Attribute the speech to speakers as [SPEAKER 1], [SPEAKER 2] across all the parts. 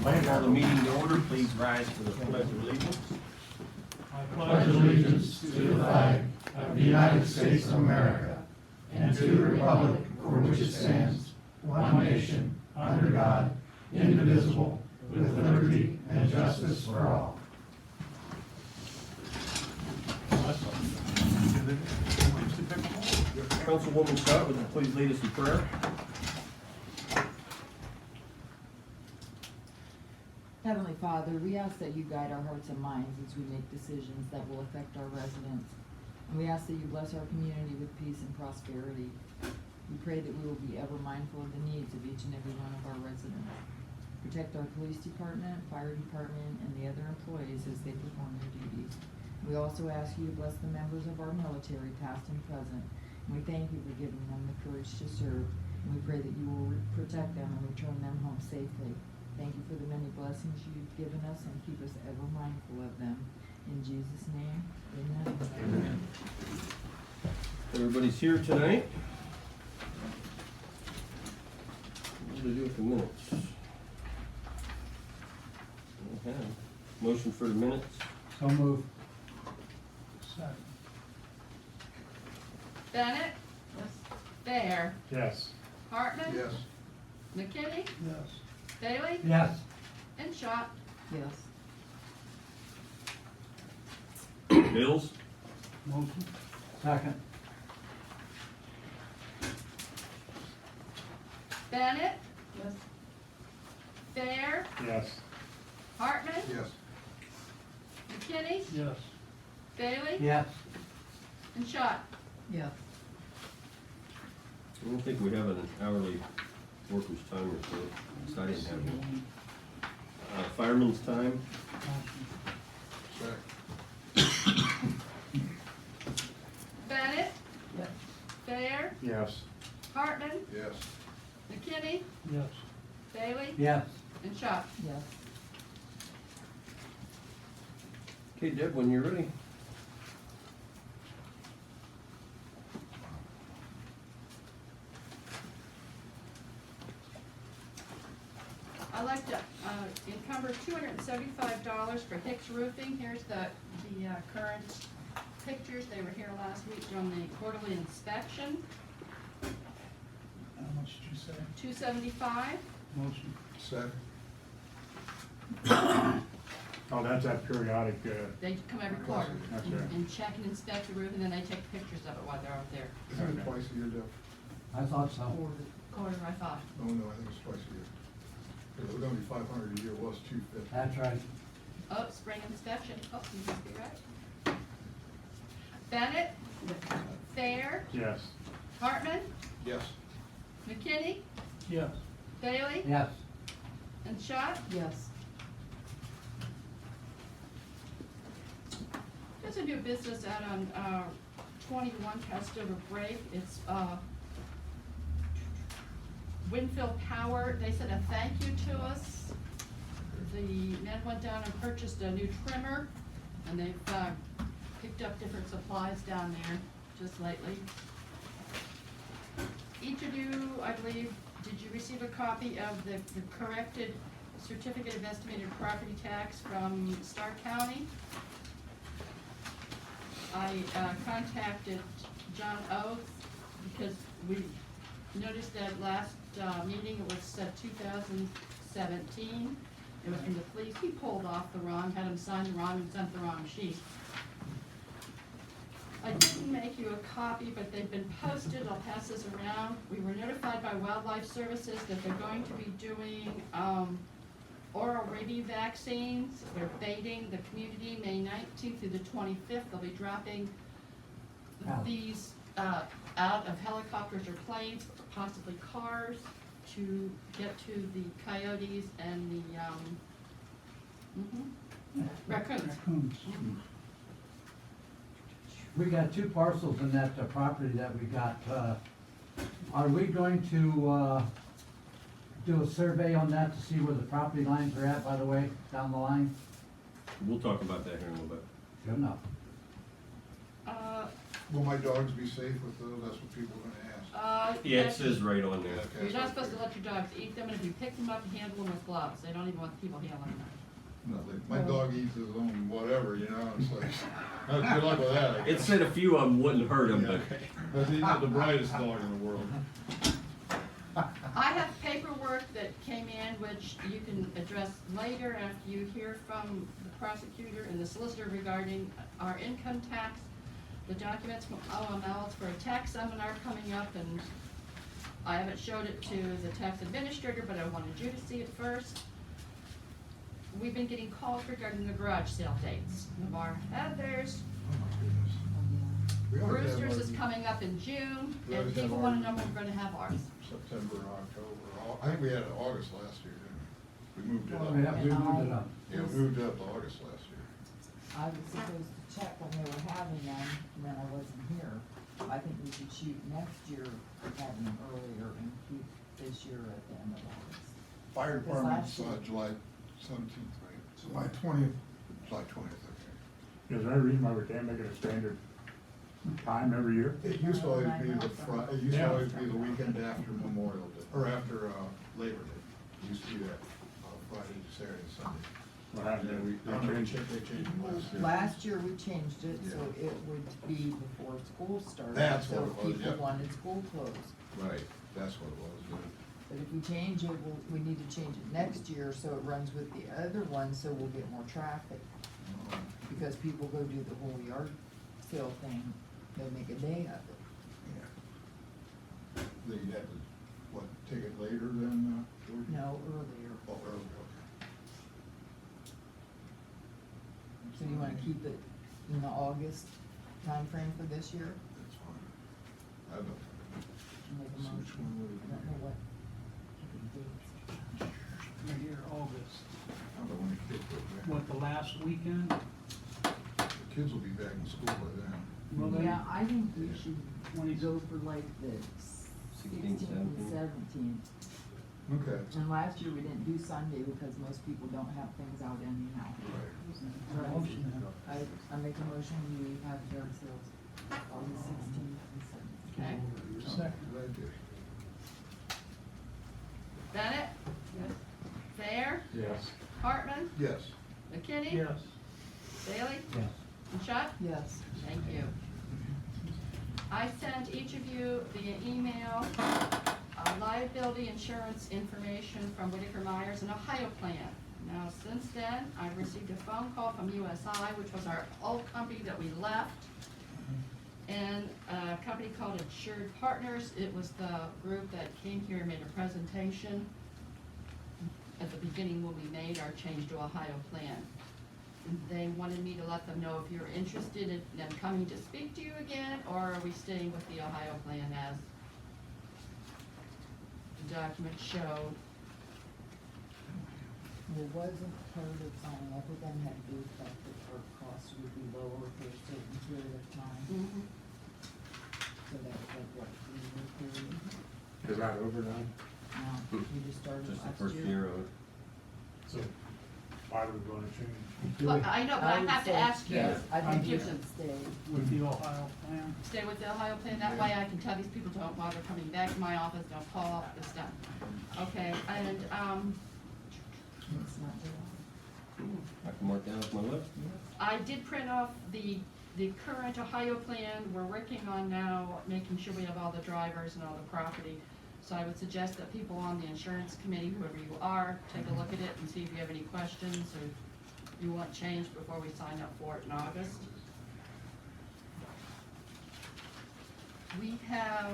[SPEAKER 1] Call the meeting to order. Please rise for the pledge of allegiance.
[SPEAKER 2] Pledge allegiance to the flag of the United States of America and to the republic for which it stands, one nation, under God, indivisible, with liberty and justice for all.
[SPEAKER 1] Councilwoman Scott, would you please lead us in prayer?
[SPEAKER 3] Heavenly Father, we ask that you guide our hearts and minds as we make decisions that will affect our residents. And we ask that you bless our community with peace and prosperity. We pray that we will be ever mindful of the needs of each and every one of our residents. Protect our police department, fire department, and the other employees as they perform their duties. We also ask you to bless the members of our military, past and present. And we thank you for giving them the courage to serve. And we pray that you will protect them and return them home safely. Thank you for the many blessings you've given us and keep us ever mindful of them. In Jesus' name, amen.
[SPEAKER 1] Amen. Everybody's here tonight. What do we do with the minutes? Okay. Motion for the minutes.
[SPEAKER 2] So move.
[SPEAKER 4] Bennett? Yes. Fair?
[SPEAKER 2] Yes.
[SPEAKER 4] Hartman?
[SPEAKER 2] Yes.
[SPEAKER 4] McKinney?
[SPEAKER 2] Yes.
[SPEAKER 4] Bailey?
[SPEAKER 2] Yes.
[SPEAKER 4] And Schott?
[SPEAKER 3] Yes.
[SPEAKER 1] Bills.
[SPEAKER 2] Motion. Second.
[SPEAKER 4] Bennett? Yes. Fair?
[SPEAKER 2] Yes.
[SPEAKER 4] Hartman?
[SPEAKER 2] Yes.
[SPEAKER 4] McKinney?
[SPEAKER 2] Yes.
[SPEAKER 4] Bailey?
[SPEAKER 2] Yes.
[SPEAKER 4] And Schott?
[SPEAKER 3] Yes.
[SPEAKER 1] I don't think we have an hourly workers' time report, so I didn't have one. Fireman's time.
[SPEAKER 4] Bennett?
[SPEAKER 3] Yes.
[SPEAKER 4] Fair?
[SPEAKER 2] Yes.
[SPEAKER 4] Hartman?
[SPEAKER 2] Yes.
[SPEAKER 4] McKinney?
[SPEAKER 2] Yes.
[SPEAKER 4] Bailey?
[SPEAKER 2] Yes.
[SPEAKER 4] And Schott?
[SPEAKER 3] Yes.
[SPEAKER 1] Okay, Deb, when you're ready.
[SPEAKER 4] I'd like to encumber $275 for Hicks Roofing. Here's the current pictures. They were here last week from the quarterly inspection.
[SPEAKER 2] How much did you say?
[SPEAKER 4] $275.
[SPEAKER 2] Motion. Second. Oh, that's that periodic,
[SPEAKER 4] They come every quarter
[SPEAKER 2] That's right.
[SPEAKER 4] and check and inspect the roof, and then they take pictures of it while they're out there.
[SPEAKER 5] Isn't it twice a year, Jeff?
[SPEAKER 2] I thought so.
[SPEAKER 4] Quarter, I thought.
[SPEAKER 5] Oh, no, I think it's twice a year. Because it was gonna be 500 a year, it was 250.
[SPEAKER 2] That's right.
[SPEAKER 4] Oh, spring inspection. Oh, you must be right. Bennett? Fair?
[SPEAKER 2] Yes.
[SPEAKER 4] Hartman?
[SPEAKER 5] Yes.
[SPEAKER 4] McKinney?
[SPEAKER 2] Yes.
[SPEAKER 4] Bailey?
[SPEAKER 2] Yes.
[SPEAKER 4] And Schott?
[SPEAKER 3] Yes.
[SPEAKER 4] There's a new business out on 21 Castover Break. It's Winfield Power. They sent a thank you to us. The men went down and purchased a new trimmer, and they've picked up different supplies down there just lately. Each of you, I believe, did you receive a copy of the corrected certificate of estimated property tax from Stark County? I contacted John Oates because we noticed that last meeting, it was 2017. It was from the police. He pulled off the wrong, had him sign the wrong and sent the wrong sheet. I didn't make you a copy, but they've been posted. I'll pass this around. We were notified by Wildlife Services that they're going to be doing oral rabies vaccines. They're baiting the community May 19th through the 25th. They'll be dropping these out of helicopters or planes, possibly cars, to get to the coyotes and the raccoons.
[SPEAKER 6] We got two parcels in that property that we got. Are we going to do a survey on that to see where the property lines are at, by the way, down the line?
[SPEAKER 1] We'll talk about that here in a little bit.
[SPEAKER 6] Good enough.
[SPEAKER 5] Will my dogs be safe with those? That's what people are gonna ask.
[SPEAKER 1] Yeah, it says right on there.
[SPEAKER 5] Okay,
[SPEAKER 4] You're
[SPEAKER 5] so I
[SPEAKER 4] not supposed to
[SPEAKER 5] figured.
[SPEAKER 4] let your dogs eat them, and if you pick them up, handle them with gloves. They don't even want people handling them.
[SPEAKER 5] No, my dog eats his own whatever, you know, it's like, good luck with that, I
[SPEAKER 1] It
[SPEAKER 5] guess.
[SPEAKER 1] said a few of them wouldn't hurt him,
[SPEAKER 5] Yeah.
[SPEAKER 1] but
[SPEAKER 5] But he's not the brightest dog in the world.
[SPEAKER 4] I have paperwork that came in, which you can address later after you hear from the prosecutor and the solicitor regarding our income tax. The documents from OML for a tax seminar coming up, and I haven't showed it to the tax administrator, but I wanted you to see it first. We've been getting calls regarding the garage sale dates. Navarre had theirs,
[SPEAKER 5] Oh my goodness. We always have
[SPEAKER 4] Brewster's is
[SPEAKER 5] ours
[SPEAKER 4] coming up in June,
[SPEAKER 5] We
[SPEAKER 4] and
[SPEAKER 5] always have
[SPEAKER 4] people wanna know
[SPEAKER 5] ours.
[SPEAKER 4] when we're gonna have ours.
[SPEAKER 5] September, October, I think we had it August last year, didn't we? We moved it
[SPEAKER 6] Oh,
[SPEAKER 5] up.
[SPEAKER 6] yeah, we moved it up.
[SPEAKER 5] Yeah, we moved it up to August last year.
[SPEAKER 3] I was supposed to check when they were having them, and then I wasn't here. I think we should shoot next year, having them earlier, and keep this year at the end of August.
[SPEAKER 5] Fire
[SPEAKER 3] Because
[SPEAKER 5] department's,
[SPEAKER 3] last year-
[SPEAKER 5] July 17th, right?
[SPEAKER 2] July 20th.
[SPEAKER 5] July 20th, okay.
[SPEAKER 7] Is there any reason why we can't make it a standard time every year?
[SPEAKER 5] It used to always be the it used to
[SPEAKER 7] Yeah.
[SPEAKER 5] always be the weekend after Memorial Day, or after, Labor Day. It used to be that, Friday, Saturday, Sunday.
[SPEAKER 7] What
[SPEAKER 5] And
[SPEAKER 7] happened?
[SPEAKER 5] then they changed it last year.
[SPEAKER 3] Last year, we changed it, so
[SPEAKER 5] Yeah.
[SPEAKER 3] it would be before school started.
[SPEAKER 5] That's what it was,
[SPEAKER 3] So if people
[SPEAKER 5] yep.
[SPEAKER 3] wanted school closed.
[SPEAKER 5] Right, that's what it was, yeah.
[SPEAKER 3] But if we change it, we need to change it next year, so it runs with the other one, so we'll get more traffic. Because people go do the whole yard sale thing, they'll make a day of it.
[SPEAKER 5] Yeah. They had to, what, take it later than, Georgia?
[SPEAKER 3] No, earlier.
[SPEAKER 5] Oh, earlier, okay.
[SPEAKER 3] So you wanna keep it in the August timeframe for this year?
[SPEAKER 5] That's fine. I don't.
[SPEAKER 3] Make a
[SPEAKER 5] So which
[SPEAKER 3] motion.
[SPEAKER 5] one would it
[SPEAKER 3] I don't
[SPEAKER 5] be?
[SPEAKER 3] know what dates.
[SPEAKER 8] Right here, August,
[SPEAKER 5] I don't know when the kids go back.
[SPEAKER 8] what, the last weekend?
[SPEAKER 5] The kids will be back in school by then.
[SPEAKER 8] Well, they-
[SPEAKER 3] Yeah, I think we should go for like the
[SPEAKER 1] 16th,
[SPEAKER 3] 16th and
[SPEAKER 1] 17th.
[SPEAKER 3] 17th.
[SPEAKER 5] Okay.
[SPEAKER 3] And last year, we didn't do Sunday because most people don't have things out anyhow.
[SPEAKER 5] Right.
[SPEAKER 8] Motion.
[SPEAKER 3] I make a motion, we have yard sales August 16th and 17th.
[SPEAKER 4] Okay.
[SPEAKER 8] Second.
[SPEAKER 5] Good idea.
[SPEAKER 4] Bennett? Yes. Thayer?
[SPEAKER 7] Yes.
[SPEAKER 4] Hartman?
[SPEAKER 5] Yes.
[SPEAKER 4] McKinney?
[SPEAKER 8] Yes.
[SPEAKER 4] Bailey?
[SPEAKER 6] Yes.
[SPEAKER 4] And Shutt?
[SPEAKER 3] Yes.
[SPEAKER 4] Thank you. I sent each of you via email liability insurance information from Whitaker Myers and Ohio Plan. Now, since then, I've received a phone call from USI, which was our old company that we left, and a company called Insured Partners. It was the group that came here and made a presentation at the beginning when we made our change to Ohio Plan. They wanted me to let them know if you're interested in them coming to speak to you again, or are we staying with the Ohio Plan as the documents show.
[SPEAKER 3] There wasn't part of signing up with them had to do with the fact that our costs would be lower for a certain period of time. So that was like what, 3 year period?
[SPEAKER 7] Is that over now?
[SPEAKER 3] No, we just started
[SPEAKER 1] Just the
[SPEAKER 3] last
[SPEAKER 1] first
[SPEAKER 3] year.
[SPEAKER 1] year of it.
[SPEAKER 7] So why would we want to change?
[SPEAKER 4] But I know, but I
[SPEAKER 3] would
[SPEAKER 4] have to
[SPEAKER 3] say
[SPEAKER 4] ask you,
[SPEAKER 3] yes. I think you
[SPEAKER 4] if you
[SPEAKER 3] should stay.
[SPEAKER 8] With the Ohio plan?
[SPEAKER 4] stay with the Ohio Plan, that way I can tell these people don't bother coming back to my office, don't call, it's done. Okay, and,
[SPEAKER 3] It's not July.
[SPEAKER 1] I can mark that off my list.
[SPEAKER 4] I did print off the current Ohio Plan. We're working on now making sure we have all the drivers and all the property. So I would suggest that people on the insurance committee, whoever you are, take a look at it and see if you have any questions or you want change before we sign up for it in August. We have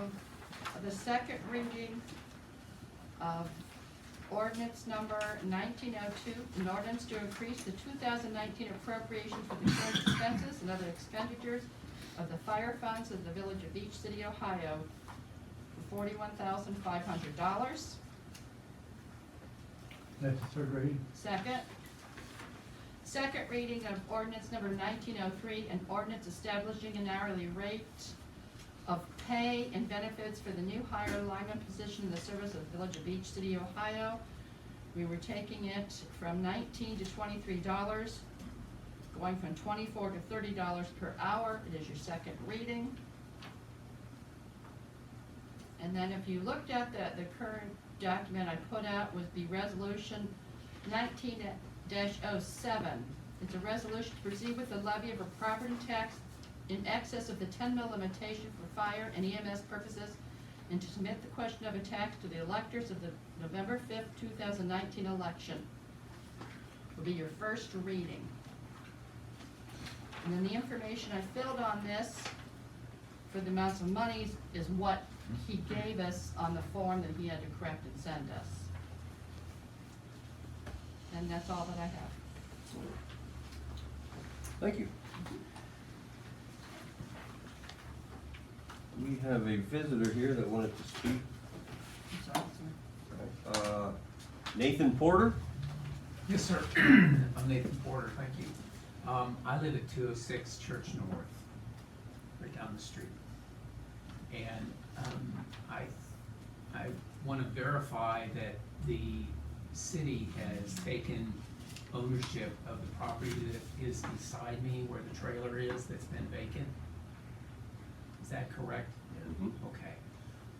[SPEAKER 4] the second reading of ordinance number 1902, an ordinance to increase the 2019 appropriation for the current expenses and other expenditures of the fire funds of the Village of Beach City, Ohio, for $41,500.
[SPEAKER 6] That's the third reading?
[SPEAKER 4] Second reading of ordinance number 1903, an ordinance establishing an hourly rate of pay and benefits for the new hire lineman position in the service of the Village of Beach City, Ohio. We were taking it from $19 to $23, going from $24 to $30 per hour. It is your second reading. And then if you looked at the current document I put out was the resolution 19-07. It's a resolution to proceed with the levy of a property tax in excess of the 10 mil limitation for fire and EMS purposes, and to submit the question of a tax to the electors of the November 5th, 2019 election. Will be your first reading. And then the information I filled on this for the amounts of monies is what he gave us on the form that he had to correct and send us. And that's all that I have.
[SPEAKER 1] Thank you. We have a visitor here that wanted to speak. Nathan Porter?
[SPEAKER 9] Yes, sir. I'm Nathan Porter, thank you. I live at 206 Church North, right down the street. And I want to verify that the city has taken ownership of the property that is beside me where the trailer is that's been vacant. Is that correct?
[SPEAKER 1] Mhm.
[SPEAKER 9] Okay.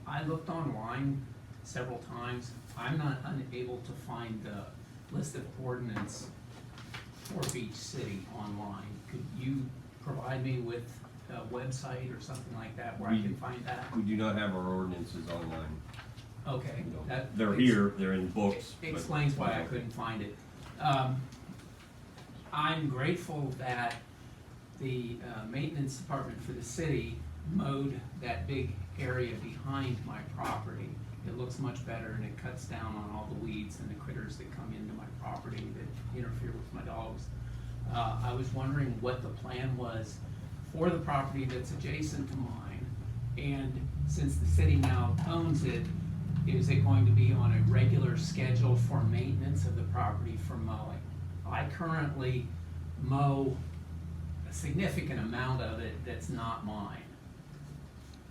[SPEAKER 9] I looked online several times. I'm not unable to find the list of ordinance for Beach City online. Could you provide me with a website or something like that where I can find that?
[SPEAKER 1] We do not have our ordinances online.
[SPEAKER 9] Okay.
[SPEAKER 1] No.
[SPEAKER 9] that
[SPEAKER 1] They're
[SPEAKER 9] ex-
[SPEAKER 1] here, they're in books. but-
[SPEAKER 9] Explains why I couldn't find it. I'm grateful that the maintenance department for the city mowed that big area behind my property. It looks much better and it cuts down on all the weeds and the critters that come into my property that interfere with my dogs. I was wondering what the plan was for the property that's adjacent to mine. And since the city now owns it, is it going to be on a regular schedule for maintenance of the property for mowing? I currently mow a significant amount of it that's not mine,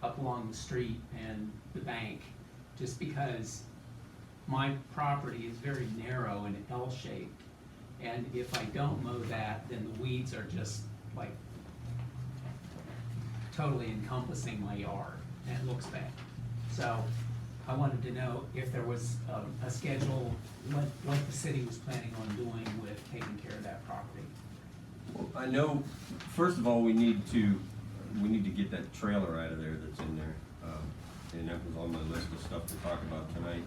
[SPEAKER 9] up along the street and the bank, just because my property is very narrow and L-shaped. And if I don't mow that, then the weeds are just like totally encompassing my yard, and it looks bad. So I wanted to know if there was a schedule, what the city was planning on doing with taking care of that property.
[SPEAKER 1] Well, I know, first of all, we need to get that trailer out of there that's in there. And that was on my list of stuff to talk about tonight.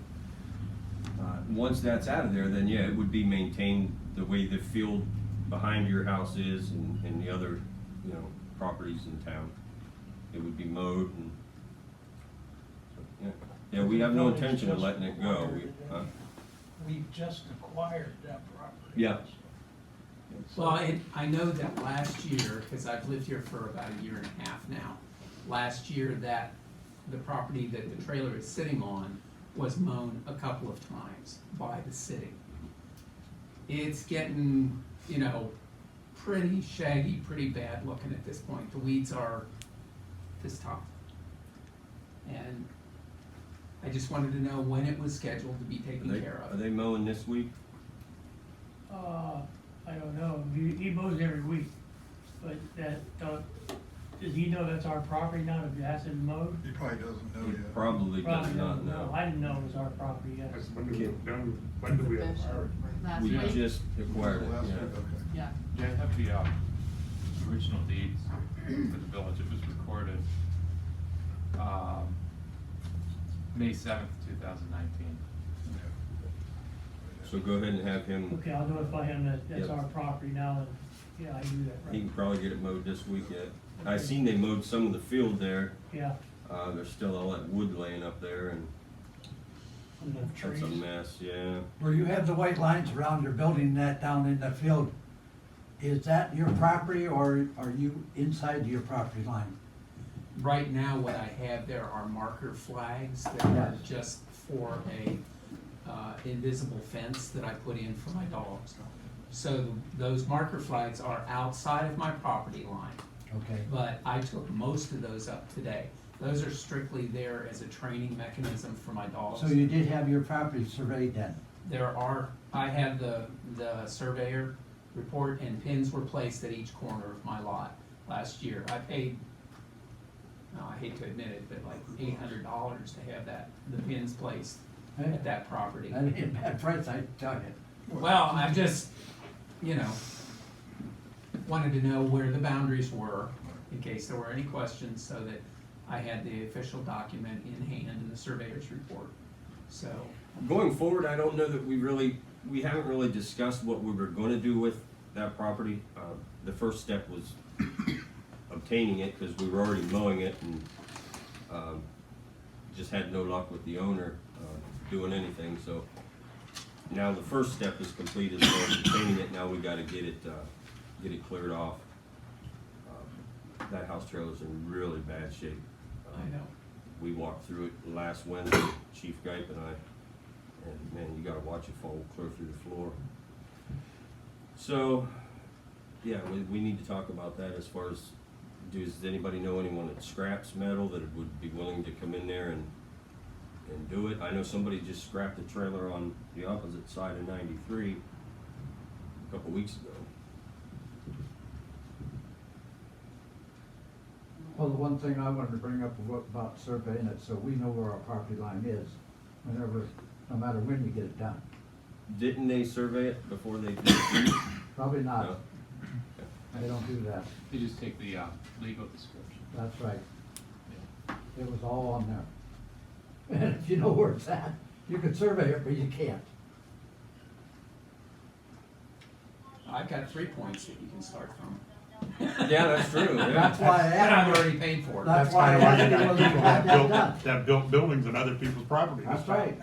[SPEAKER 1] Once that's out of there, then yeah, it would be maintained the way the field behind your house is and the other, properties in town. It would be mowed and, so, yeah, we have no intention of letting it go.
[SPEAKER 8] We just acquired that property.
[SPEAKER 1] Yeah.
[SPEAKER 9] Well, I know that last year, because I've lived here for about a year and a half now, last year that the property that the trailer is sitting on was mown a couple of times by the city. It's getting, pretty shaggy, pretty bad looking at this point. The weeds are this tall. And I just wanted to know when it was scheduled to be taken care
[SPEAKER 1] Are
[SPEAKER 9] of.
[SPEAKER 1] they mowing this week?
[SPEAKER 8] I don't know, he mows every week, but does he know that's our property now, if it hasn't been mowed?
[SPEAKER 5] He probably doesn't know
[SPEAKER 1] He
[SPEAKER 5] yet.
[SPEAKER 1] probably does
[SPEAKER 8] Probably
[SPEAKER 1] not
[SPEAKER 8] doesn't know,
[SPEAKER 1] know.
[SPEAKER 8] I didn't know it was our property yet.
[SPEAKER 7] When do we acquire it?
[SPEAKER 4] Last
[SPEAKER 1] We
[SPEAKER 4] week.
[SPEAKER 1] just acquired it,
[SPEAKER 5] Last week,
[SPEAKER 1] yeah.
[SPEAKER 5] okay.
[SPEAKER 4] Yeah.
[SPEAKER 10] Yeah, I have the original deeds for the village. It was recorded May 7th, 2019.
[SPEAKER 1] So go ahead and have him,
[SPEAKER 8] Okay, I'll notify him that that's
[SPEAKER 1] Yep.
[SPEAKER 8] our property now, and, yeah, I do that,
[SPEAKER 1] he can
[SPEAKER 8] right?
[SPEAKER 1] probably get it mowed this week yet. I seen they mowed some of the field there.
[SPEAKER 8] Yeah,
[SPEAKER 1] There's still all that wood laying up there and
[SPEAKER 8] and the
[SPEAKER 1] that's
[SPEAKER 8] trees.
[SPEAKER 1] a mess, yeah.
[SPEAKER 6] Where you have the white lines around your building that down in the field, is that your property or are you inside your property line?
[SPEAKER 9] Right now, what I have there are marker flags that are
[SPEAKER 6] Yes.
[SPEAKER 9] just for a invisible fence that I put in for my dogs. So those marker flags are outside of my property line,
[SPEAKER 6] Okay.
[SPEAKER 9] but I took most of those up today. Those are strictly there as a training mechanism for my dogs.
[SPEAKER 6] So you did have your property surveyed then?
[SPEAKER 9] I have the surveyor report, and pins were placed at each corner of my lot last year. I paid I hate to admit it, but like $800 to have the pins placed at that property.
[SPEAKER 6] That ain't a bad price, I tell you.
[SPEAKER 9] Well, I just, wanted to know where the boundaries were, in case there were any questions, so that I had the official document in hand in the surveyor's report, so.
[SPEAKER 1] Going forward, I don't know that we haven't really discussed what we were gonna do with that property. The first step was obtaining it, because we were already mowing it, and, just had no luck with the owner, doing anything, so. Now the first step is completed, so obtaining it, now we gotta get it cleared off. That house trailer's in really bad shape.
[SPEAKER 9] I know.
[SPEAKER 1] We walked through it last Wednesday, Chief Gipe and I, and man, you gotta watch it fall clear through the floor. So, yeah, we need to talk about that as far as, does anybody know anyone that scraps metal that would be willing to come in there and do it? I know somebody just scrapped a trailer on the opposite side of 93 a couple weeks ago.
[SPEAKER 6] Well, the one thing I wanted to bring up about surveying it, so we know where our property line is, whenever, no matter when you get it done.
[SPEAKER 1] Didn't they survey it before they did it?
[SPEAKER 6] Probably
[SPEAKER 1] No?
[SPEAKER 6] not, they don't do that,
[SPEAKER 10] They just take the legal description.
[SPEAKER 6] that's right. It was all on there. And if you know where it's at, you can survey it, but you can't.
[SPEAKER 9] I've got 3 points that you can start from.
[SPEAKER 1] Yeah, that's true, yeah.
[SPEAKER 6] That's why I
[SPEAKER 9] And
[SPEAKER 6] asked.
[SPEAKER 9] I've already paid for it.
[SPEAKER 6] That's why I
[SPEAKER 7] kinda
[SPEAKER 6] asked
[SPEAKER 7] you
[SPEAKER 6] you
[SPEAKER 7] got
[SPEAKER 6] whether you
[SPEAKER 7] people
[SPEAKER 6] had that done.
[SPEAKER 7] that built buildings on other people's property.
[SPEAKER 6] That's right.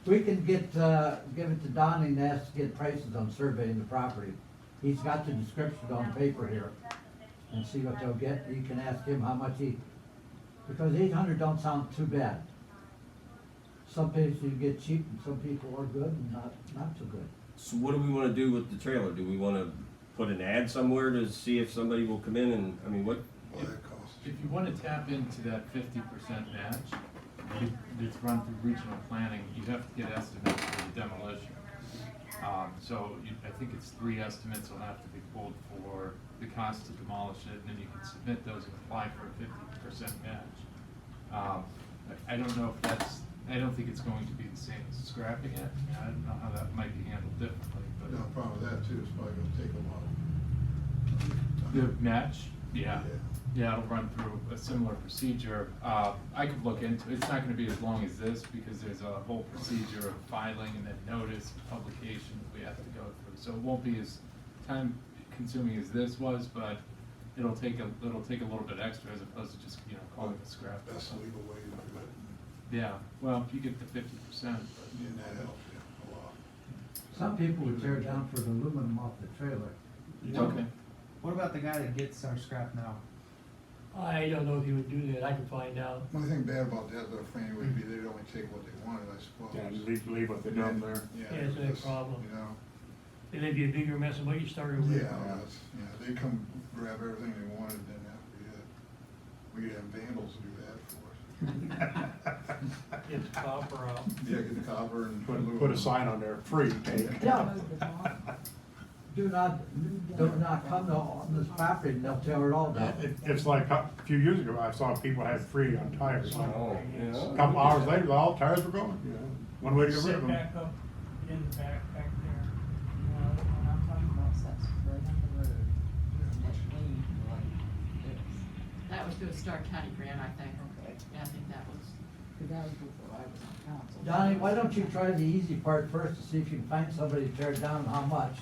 [SPEAKER 6] We can get, give it to Donnie and ask to get prices on surveying the property. He's got the description on paper here, and see what they'll get. You can ask him how much because 800 don't sound too bad. Some places you get cheap, and some people are good and not so good.
[SPEAKER 1] So what do we wanna do with the trailer? Do we wanna put an ad somewhere to see if somebody will come in and, I mean, what?
[SPEAKER 5] Well, that costs.
[SPEAKER 10] If you wanna tap into that 50% match, it's run through regional planning, you have to get estimates for the demolition. I think it's 3 estimates will have to be pulled for the cost to demolish it, and then you can submit those and apply for a 50% match. I don't know if I don't think it's going to be the same as scrapping it. I don't know how that might be handled differently, but.
[SPEAKER 5] The problem with that too, it's probably gonna take a while.
[SPEAKER 10] The match, yeah. Yeah, it'll run through a similar procedure. I could look into it. It's not gonna be as long as this because there's a whole procedure of filing and then notice, publication that we have to go through. So it won't be as time consuming as this was, but it'll take a little bit extra as opposed to just, calling it a scrap.
[SPEAKER 5] That's the legal way to do it,
[SPEAKER 10] Yeah, well, if you get the 50%, but.
[SPEAKER 5] and that helps you a lot.
[SPEAKER 6] Some people would tear it down for the aluminum off the trailer.
[SPEAKER 10] Okay.
[SPEAKER 11] What about the guy that gets our scrap now?
[SPEAKER 8] I don't know if he would do that, I can find out.
[SPEAKER 5] Only thing bad about that though, Franny, would be they'd only take what they wanted, I suppose.
[SPEAKER 7] Yeah, leave what they done there.
[SPEAKER 8] Yeah, it's a
[SPEAKER 5] just,
[SPEAKER 8] problem.
[SPEAKER 5] You know,
[SPEAKER 8] It may be a bigger mess than what you started with.
[SPEAKER 5] they come grab everything they wanted, then that would be it. We could have vandals do that for us.
[SPEAKER 8] Get the copper out.
[SPEAKER 5] Yeah, get the copper and.
[SPEAKER 7] Put a sign on there, free take.
[SPEAKER 6] Yeah. Do not come on this property and they'll tear it all down.
[SPEAKER 7] It's like a few years ago, I saw people had free on tires.
[SPEAKER 1] Oh, yeah.
[SPEAKER 7] A couple hours later, all tires were gone. One way to get rid
[SPEAKER 8] Sit
[SPEAKER 7] of them.
[SPEAKER 8] back up in the back there.
[SPEAKER 3] You know, when I'm talking about sets right on the road, that clean like this.
[SPEAKER 4] That was through a Stark County grant, I think.
[SPEAKER 3] Okay.
[SPEAKER 4] Yeah, I think that was.
[SPEAKER 3] Cause that was before I was on council.
[SPEAKER 6] Donnie, why don't you try the easy part first to see if you can find somebody to tear it down and how much?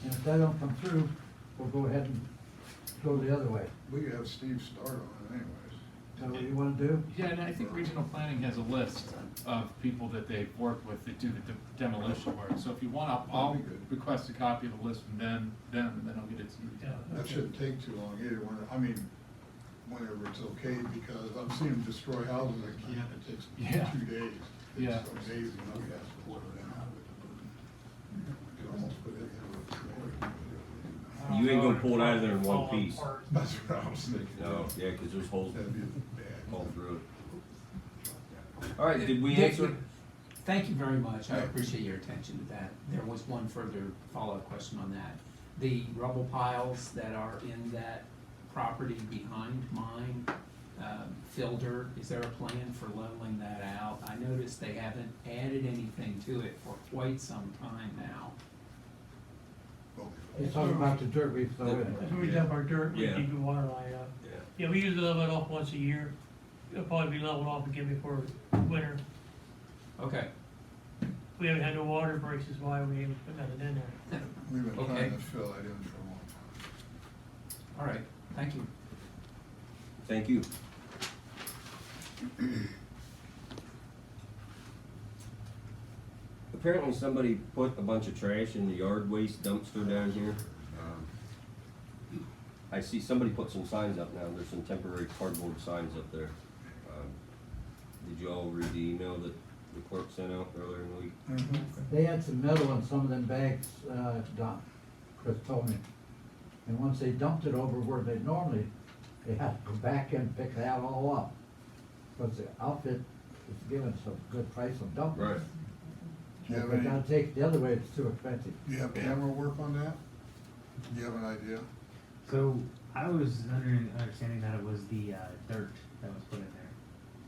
[SPEAKER 6] And if they don't come through, we'll go ahead and go the other way.
[SPEAKER 5] We could have Steve start on it anyways.
[SPEAKER 6] Is that what you wanna do?
[SPEAKER 10] Yeah, and I think regional planning has a list of people that they've worked with that do the demolition work. So if you want, I'll
[SPEAKER 5] That'd be good.
[SPEAKER 10] request a copy of the list from them, and then I'll get it to you.
[SPEAKER 8] Yeah.
[SPEAKER 5] That shouldn't take too long either, whenever it's okay, because I'm seeing them destroy houses that can't, it takes
[SPEAKER 10] Yeah.
[SPEAKER 5] 2 days.
[SPEAKER 10] Yeah.
[SPEAKER 5] It's amazing how fast the water them out. You could almost put it in a
[SPEAKER 1] You ain't gonna pull it out of there in one piece.
[SPEAKER 5] That's what I was thinking.
[SPEAKER 1] No, yeah, cause there's holes
[SPEAKER 5] That'd be bad.
[SPEAKER 1] all through it. All right, did we
[SPEAKER 9] Dick,
[SPEAKER 1] answer?
[SPEAKER 9] Thank you very much, I appreciate your attention to that. There was one further follow-up question on that. The rubble piles that are in that property behind mine, fill dirt? Is there a plan for leveling that out? I noticed they haven't added anything to it for quite some time now.
[SPEAKER 6] He's talking about the dirt we throw in.
[SPEAKER 8] That's where we dump our dirt, we
[SPEAKER 1] Yeah.
[SPEAKER 8] keep the water line up.
[SPEAKER 1] Yeah.
[SPEAKER 8] Yeah, we usually level it off once a year. It'll probably be leveled off again before winter.
[SPEAKER 9] Okay,
[SPEAKER 8] We haven't had no water breaks, is why we haven't put nothing in there.
[SPEAKER 5] We've been
[SPEAKER 9] Okay.
[SPEAKER 5] trying to fill that in for a long time.
[SPEAKER 9] all right, thank you.
[SPEAKER 1] Thank you. Apparently somebody put a bunch of trash in the yard waste dumpster down here. I see somebody put some signs up now, there's some temporary cardboard signs up there. Did you all read the email that the clerk sent out earlier in the week?
[SPEAKER 6] They had some metal in some of them bags, Don, Chris told me. And once they dumped it over where they normally, they had to go back and pick that all up. Because the outfit is giving some good price on dumping.
[SPEAKER 1] Right.
[SPEAKER 5] Do you
[SPEAKER 6] If
[SPEAKER 5] have
[SPEAKER 6] they
[SPEAKER 5] any,
[SPEAKER 6] gotta take it the other way, it's too expensive.
[SPEAKER 5] do you have camera work on that? Do you have an idea?
[SPEAKER 11] So I was understanding that it was the dirt that was put in there.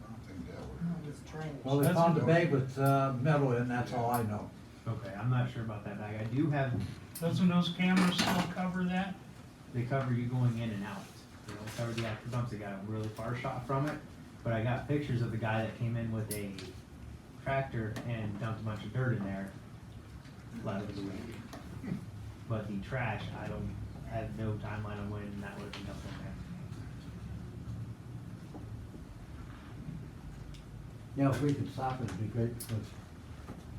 [SPEAKER 5] I don't think that would.
[SPEAKER 3] No, it's trash.
[SPEAKER 6] Well, they found the bag with, metal in, that's all I know.
[SPEAKER 11] Okay, I'm not sure about that bag. I do have,
[SPEAKER 8] Doesn't those cameras still cover that?
[SPEAKER 11] they cover you going in and out. They don't cover the actual dumps. They got a really far shot from it. But I got pictures of the guy that came in with a tractor and dumped a bunch of dirt in there last of the week. But the trash, I have no timeline on when that would have been dumped in there.
[SPEAKER 6] Yeah, if we could stop it, it'd be great, because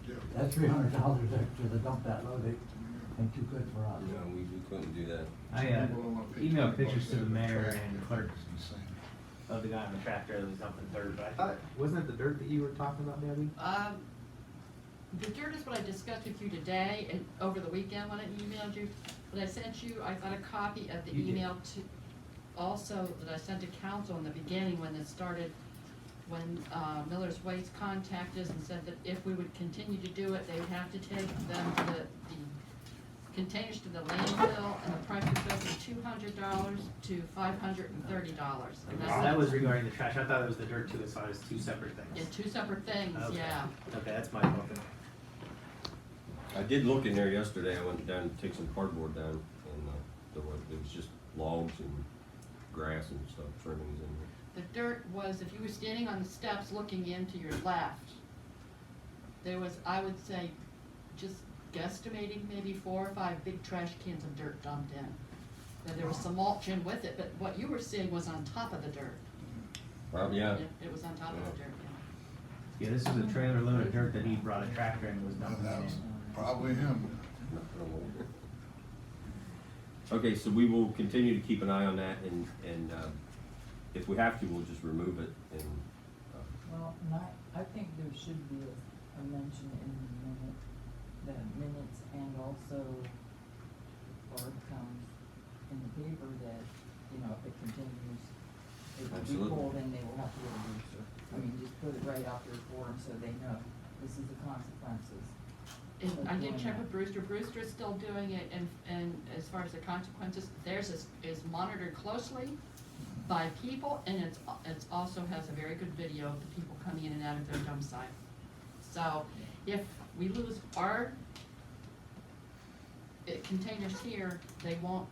[SPEAKER 5] Yeah.
[SPEAKER 6] that $300 extra to dump that load ain't too good for us.
[SPEAKER 1] No, we couldn't do that.
[SPEAKER 11] I
[SPEAKER 5] People don't wanna pay
[SPEAKER 11] emailed
[SPEAKER 5] $20
[SPEAKER 11] pictures to the
[SPEAKER 5] a
[SPEAKER 11] mayor
[SPEAKER 5] tractor.
[SPEAKER 11] and clerk
[SPEAKER 5] It's insane.
[SPEAKER 11] of the guy on the tractor that was dumping dirt, but I thought, wasn't it the dirt that you were talking about, Debbie?
[SPEAKER 4] The dirt is what I discussed with you today and over the weekend when I emailed you. But I sent you, I got a copy of the
[SPEAKER 11] You did.
[SPEAKER 4] email to, also that I sent to council in the beginning when it started, when Miller's Waste contacted us and said that if we would continue to do it, they would have to take them to the containers to the landfill, and the price would go from $200 to $530. And that's
[SPEAKER 11] That was regarding the trash. I thought it was the dirt too, as far as two separate things.
[SPEAKER 4] Yeah, two separate things,
[SPEAKER 11] Okay.
[SPEAKER 4] yeah.
[SPEAKER 11] Okay, that's my fault then.
[SPEAKER 1] I did look in there yesterday, I went down to take some cardboard down, and there was just logs and grass and stuff, trimmings in there.
[SPEAKER 4] The dirt was, if you were standing on the steps looking into your left, there was, I would say, just guesstimating maybe 4 or 5 big trash cans of dirt dumped in. Now, there was some mulch in with it, but what you were seeing was on top of the dirt.
[SPEAKER 1] Well, yeah,
[SPEAKER 4] It was on top of the dirt, yeah.
[SPEAKER 11] Yeah, this was a trailer load of dirt that he brought a tractor and was
[SPEAKER 5] Well,
[SPEAKER 11] dumping
[SPEAKER 5] that
[SPEAKER 11] it
[SPEAKER 5] was
[SPEAKER 11] in.
[SPEAKER 5] probably him.
[SPEAKER 1] okay, so we will continue to keep an eye on that, and if we have to, we'll just remove it, and,
[SPEAKER 3] Well, I think there should be a mention in the minutes, and also, or it comes in the paper that, you know, if it continues, it will be
[SPEAKER 1] Absolutely.
[SPEAKER 3] pulled, and they will have to get a booster. I mean, just put it right out there for them, so they know this is the consequences.
[SPEAKER 4] And I did check with Brewster. Brewster is still doing it, and as far as the consequences, theirs is monitored closely by people, and it's also has a very good video of the people coming in and out of their dump site. So if we lose our containers here, they won't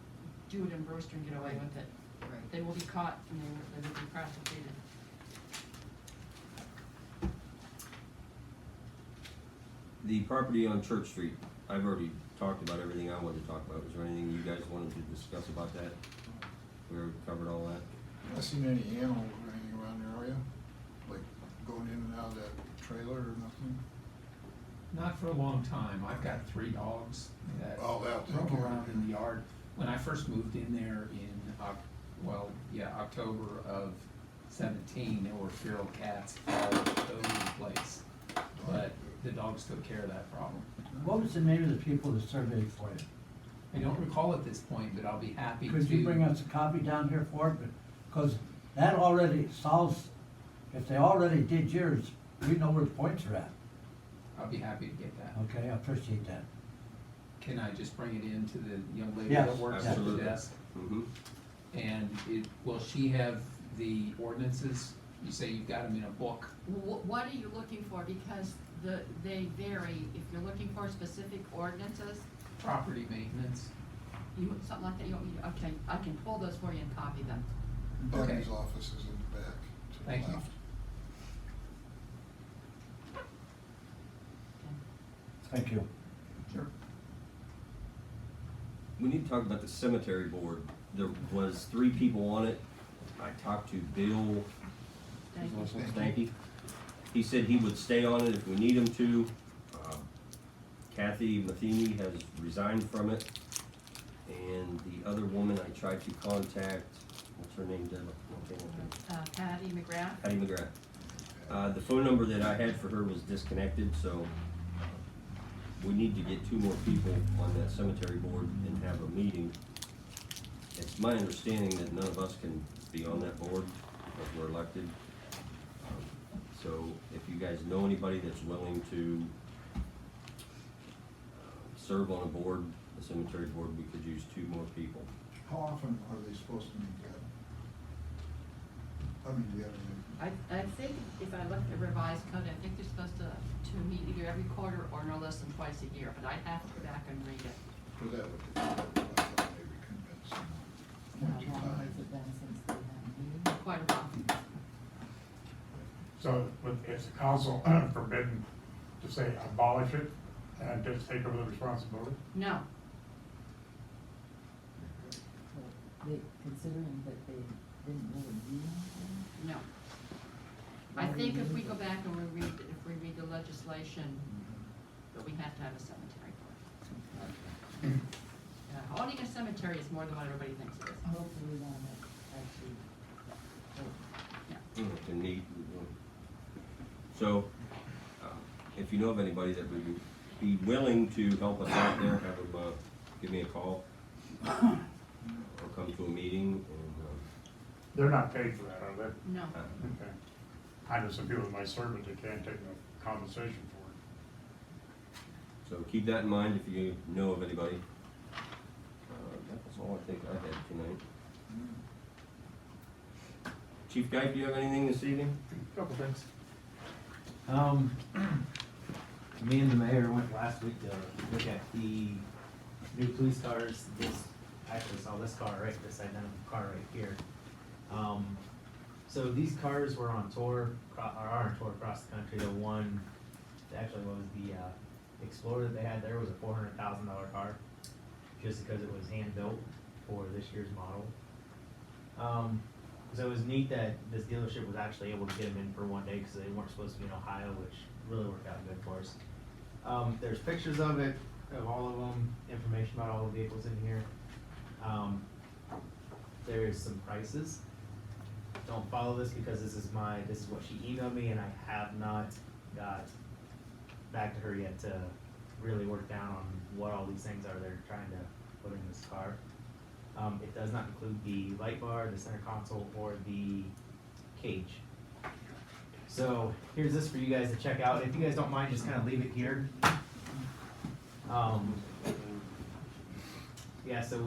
[SPEAKER 4] do it in Brewster and get away with it.
[SPEAKER 3] Right.
[SPEAKER 4] They will be caught and they will be prosecuted.
[SPEAKER 1] the property on Church Street, I've already talked about everything I wanted to talk about. Was there anything you guys wanted to discuss about that? We already covered all that?
[SPEAKER 5] Not seen any animals or anything around there, are you? Like going in and out of that trailer or nothing?
[SPEAKER 9] Not for a long time. I've got 3 dogs that
[SPEAKER 5] Oh, that'll take
[SPEAKER 9] roam
[SPEAKER 5] care of
[SPEAKER 9] around
[SPEAKER 5] it.
[SPEAKER 9] in the yard. When I first moved in there in, October of 17, there were feral cats all over the place. But the dogs took care of that problem.
[SPEAKER 6] What was the name of the people that surveyed for you?
[SPEAKER 9] I don't recall at this point, but I'll be happy to.
[SPEAKER 6] Could you bring us a copy down here for it? Because that already solves, if they already did yours, we know where the points are at.
[SPEAKER 9] I'll be happy to get that.
[SPEAKER 6] Okay, I appreciate that.
[SPEAKER 9] Can I just bring it in to the young lady
[SPEAKER 6] Yes,
[SPEAKER 9] that works at the
[SPEAKER 1] absolutely.
[SPEAKER 9] desk?
[SPEAKER 1] Mm-hmm.
[SPEAKER 9] And will she have the ordinances? You say you've got them in a book.
[SPEAKER 4] What are you looking for? Because they vary. If you're looking for specific ordinances,
[SPEAKER 9] Property maintenance.
[SPEAKER 4] something like that, you want me to, okay, I can pull those for you and copy them.
[SPEAKER 5] Debbie's office is in the back, to the
[SPEAKER 9] Thank you.
[SPEAKER 5] left.
[SPEAKER 2] Thank you.
[SPEAKER 9] Sure.
[SPEAKER 1] We need to talk about the cemetery board. There was 3 people on it. I talked to Bill
[SPEAKER 4] Thank you.
[SPEAKER 1] Stanky. He said he would stay on it if we need him to. Kathy Matheny has resigned from it. And the other woman I tried to contact, what's her name, Deb?
[SPEAKER 4] Patty McGrath.
[SPEAKER 1] Patty McGrath. The phone number that I had for her was disconnected, so we need to get 2 more people on that cemetery board and have a meeting. It's my understanding that none of us can be on that board, because we're elected. So if you guys know anybody that's willing to serve on a board, the cemetery board, we could use 2 more people.
[SPEAKER 5] How often are they supposed to meet, Deb? I mean, do you have any?
[SPEAKER 4] I think if I look at the revised code, I think they're supposed to meet either every quarter or no less than twice a year, but I have to go back and read it.
[SPEAKER 5] For that, would I thought maybe convince someone.
[SPEAKER 3] How
[SPEAKER 5] 1, 2
[SPEAKER 3] long has
[SPEAKER 5] times.
[SPEAKER 3] it been since they had a meeting?
[SPEAKER 4] Quite a while.
[SPEAKER 7] So is the council forbidden to say abolish it and just take over the responsibility?
[SPEAKER 4] No,
[SPEAKER 3] They, considering that they didn't really do anything?
[SPEAKER 4] no. I think if we go back and if we read the legislation, that we have to have a cemetery board. Owning a cemetery is more than what everybody thinks it is.
[SPEAKER 3] Hopefully one that actually,
[SPEAKER 1] Can meet. So, if you know of anybody that would be willing to help us out there, have them, give me a call. Or come to a meeting and,
[SPEAKER 7] They're not paid for that, are they?
[SPEAKER 4] No.
[SPEAKER 7] Okay. I know some people that might serve it, they can't take no compensation for it.
[SPEAKER 1] so keep that in mind if you know of anybody. That's all I think I had tonight. Chief Guy, do you have anything this evening?
[SPEAKER 11] Couple things. Me and the mayor went last week to look at the new police cars. Actually saw this car, right, this identical car right here. So these cars were on tour, are on tour across the country. The one, actually was the Explorer that they had there was a $400,000 car, just because it was hand built for this year's model. So it was neat that this dealership was actually able to get them in for one day, because they weren't supposed to be in Ohio, which really worked out good for us. There's pictures of it, of all of them, information about all the vehicles in here. There's some prices. Don't follow this because this is what she emailed me, and I have not got back to her yet to really work down on what all these things are they're trying to put in this car. It does not include the light bar, the center console, or the cage. So here's this for you guys to check out. If you guys don't mind, just kind of leave it here. Yeah, so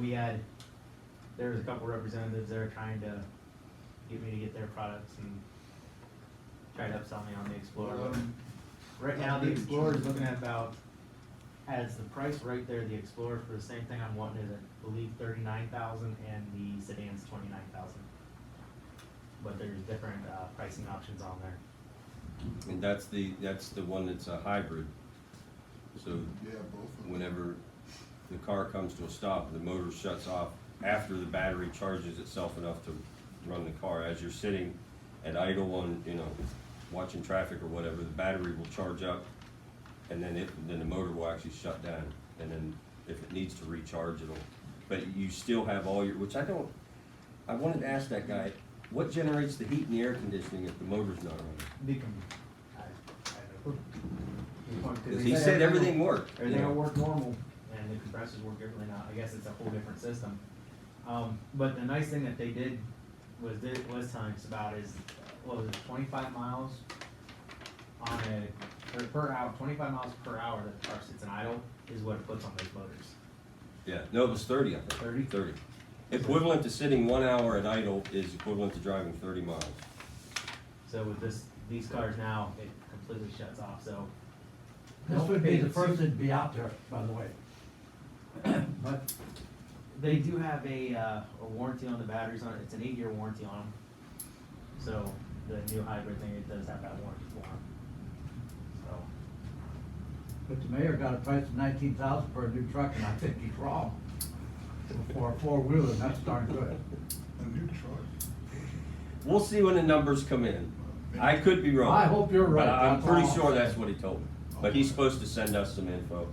[SPEAKER 11] there was a couple representatives there trying to get me to get their products and try to upsell me on the Explorer. Right now, the Explorer is looking at about, as the price right there, the Explorer for the same thing I'm wanting is, I believe, $39,000, and the sedan's $29,000. But there's different pricing options on there.
[SPEAKER 1] And that's the one that's a hybrid. So
[SPEAKER 5] Yeah, both of them.
[SPEAKER 1] whenever the car comes to a stop, the motor shuts off after the battery charges itself enough to run the car. As you're sitting at idle on, watching traffic or whatever, the battery will charge up, and then the motor will actually shut down. And then if it needs to recharge, but you still have all your, I wanted to ask that guy, what generates the heat and the air conditioning if the motor's not running? Because he said everything worked.
[SPEAKER 11] Everything will work normal, and the compressors work differently now. I guess it's a whole different system. But the nice thing that they did was telling us about is, what was it, 25 miles per hour, 25 miles per hour that the car sits in idle is what it puts on those motors.
[SPEAKER 1] Yeah, no, it was 30, I think.
[SPEAKER 11] 30?
[SPEAKER 1] 30. Equivalent to sitting 1 hour at idle is equivalent to driving 30 miles.
[SPEAKER 11] So with these cars now, it completely shuts off, so.
[SPEAKER 6] This would be the first that'd be out there, by the way. But
[SPEAKER 11] They do have a warranty on the batteries on it, it's an 8-year warranty on them. So the new hybrid thing, it does have that warranty for them. So,
[SPEAKER 6] But the mayor got a price of 19,000 for a new truck, and I think he's wrong. For a four-wheeler, that's darn good.
[SPEAKER 5] A new truck.
[SPEAKER 1] We'll see when the numbers come in. I could be wrong.
[SPEAKER 6] I hope you're right,
[SPEAKER 1] But I'm
[SPEAKER 6] that's
[SPEAKER 1] pretty
[SPEAKER 6] all I'm
[SPEAKER 1] sure
[SPEAKER 6] saying.
[SPEAKER 1] that's what he told me. But he's supposed to send us some info.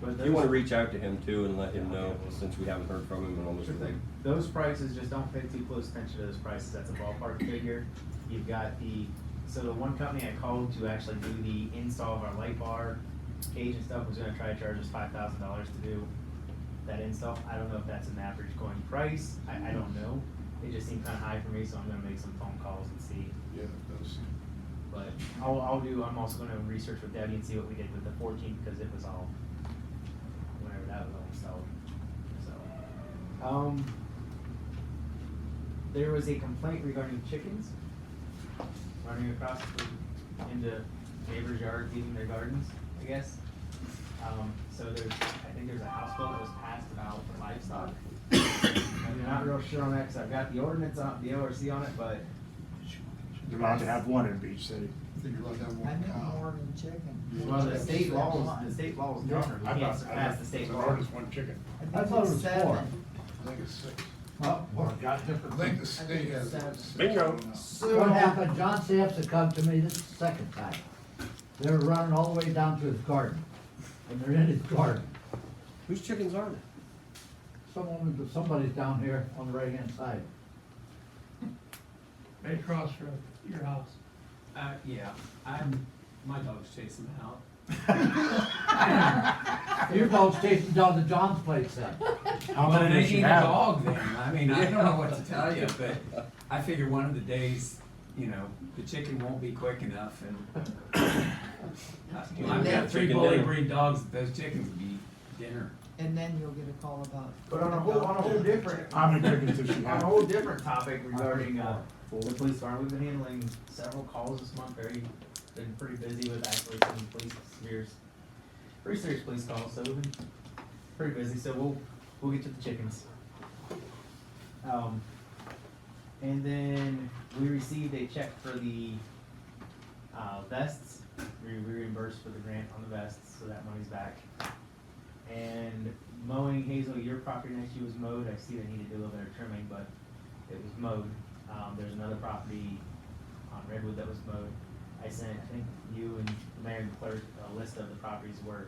[SPEAKER 11] but
[SPEAKER 1] You wanna
[SPEAKER 11] those,
[SPEAKER 1] reach out to him too and let him know, since we haven't heard from him in almost a week.
[SPEAKER 11] those prices, just don't pay too close attention to those prices, that's a ballpark figure. You've got so the one company I called to actually do the install of our light bar, cage and stuff, was gonna try to charge us $5,000 to do that install. I don't know if that's an average going price, I don't know. It just seemed kinda high for me, so I'm gonna make some phone calls and see.
[SPEAKER 5] Yeah, it does.
[SPEAKER 11] But I'm also gonna research with Debbie and see what we did with the 14, because it was all, whenever that was all installed, so. There was a complaint regarding chickens running across into neighbors' yards, eating their gardens, I guess. So I think there's a house bill that was passed about livestock. I'm not real sure on that, cause I've got the ordinance on, the ORC on it, but
[SPEAKER 7] You're allowed to have one in Beach City.
[SPEAKER 5] I think you're allowed to have
[SPEAKER 3] I
[SPEAKER 5] one
[SPEAKER 3] think
[SPEAKER 5] cow.
[SPEAKER 3] more than chicken.
[SPEAKER 11] well, the state laws is different, you can't surpass the state law.
[SPEAKER 7] Just one chicken.
[SPEAKER 6] I thought it was
[SPEAKER 3] Seven.
[SPEAKER 6] 4.
[SPEAKER 5] I think it's 6.
[SPEAKER 6] Well,
[SPEAKER 5] I think the state has.
[SPEAKER 1] Bingo.
[SPEAKER 6] what happened, John Sampson come to me, this is the second time. They were running all the way down to his garden, and they're in his garden.
[SPEAKER 1] Whose chickens are they?
[SPEAKER 6] Somebody's down here on the right-hand side.
[SPEAKER 8] Right across from your house.
[SPEAKER 9] Yeah, my dog's chasing them out.
[SPEAKER 6] Your dog's chasing down to John's place then.
[SPEAKER 7] How
[SPEAKER 9] But
[SPEAKER 7] many
[SPEAKER 9] it
[SPEAKER 7] does
[SPEAKER 9] ain't
[SPEAKER 7] she
[SPEAKER 9] even a
[SPEAKER 7] have?
[SPEAKER 9] dog then, I mean, I don't know what to tell you, but I figure one of the days, the chicken won't be quick enough and I've got 3
[SPEAKER 1] Chicken
[SPEAKER 9] bully
[SPEAKER 1] dinner.
[SPEAKER 9] breed dogs, those chickens will be dinner.
[SPEAKER 3] And then you'll get a call about.
[SPEAKER 11] But on a whole different,
[SPEAKER 7] How many chickens does she
[SPEAKER 11] on a
[SPEAKER 7] have?
[SPEAKER 11] whole different topic regarding, the police department, we've been handling several calls this month, been pretty busy with actually some pretty serious police calls, so we've been pretty busy, so we'll get to the chickens. And then we received a check for the, vests, we reimbursed for the grant on the vests, so that money's back. And mowing, Hazel, your property next to you was mowed, I see they needed to do a little bit of trimming, but it was mowed. There's another property on Redwood that was mowed. I sent, I think you and the mayor and the clerk, a list of the properties we're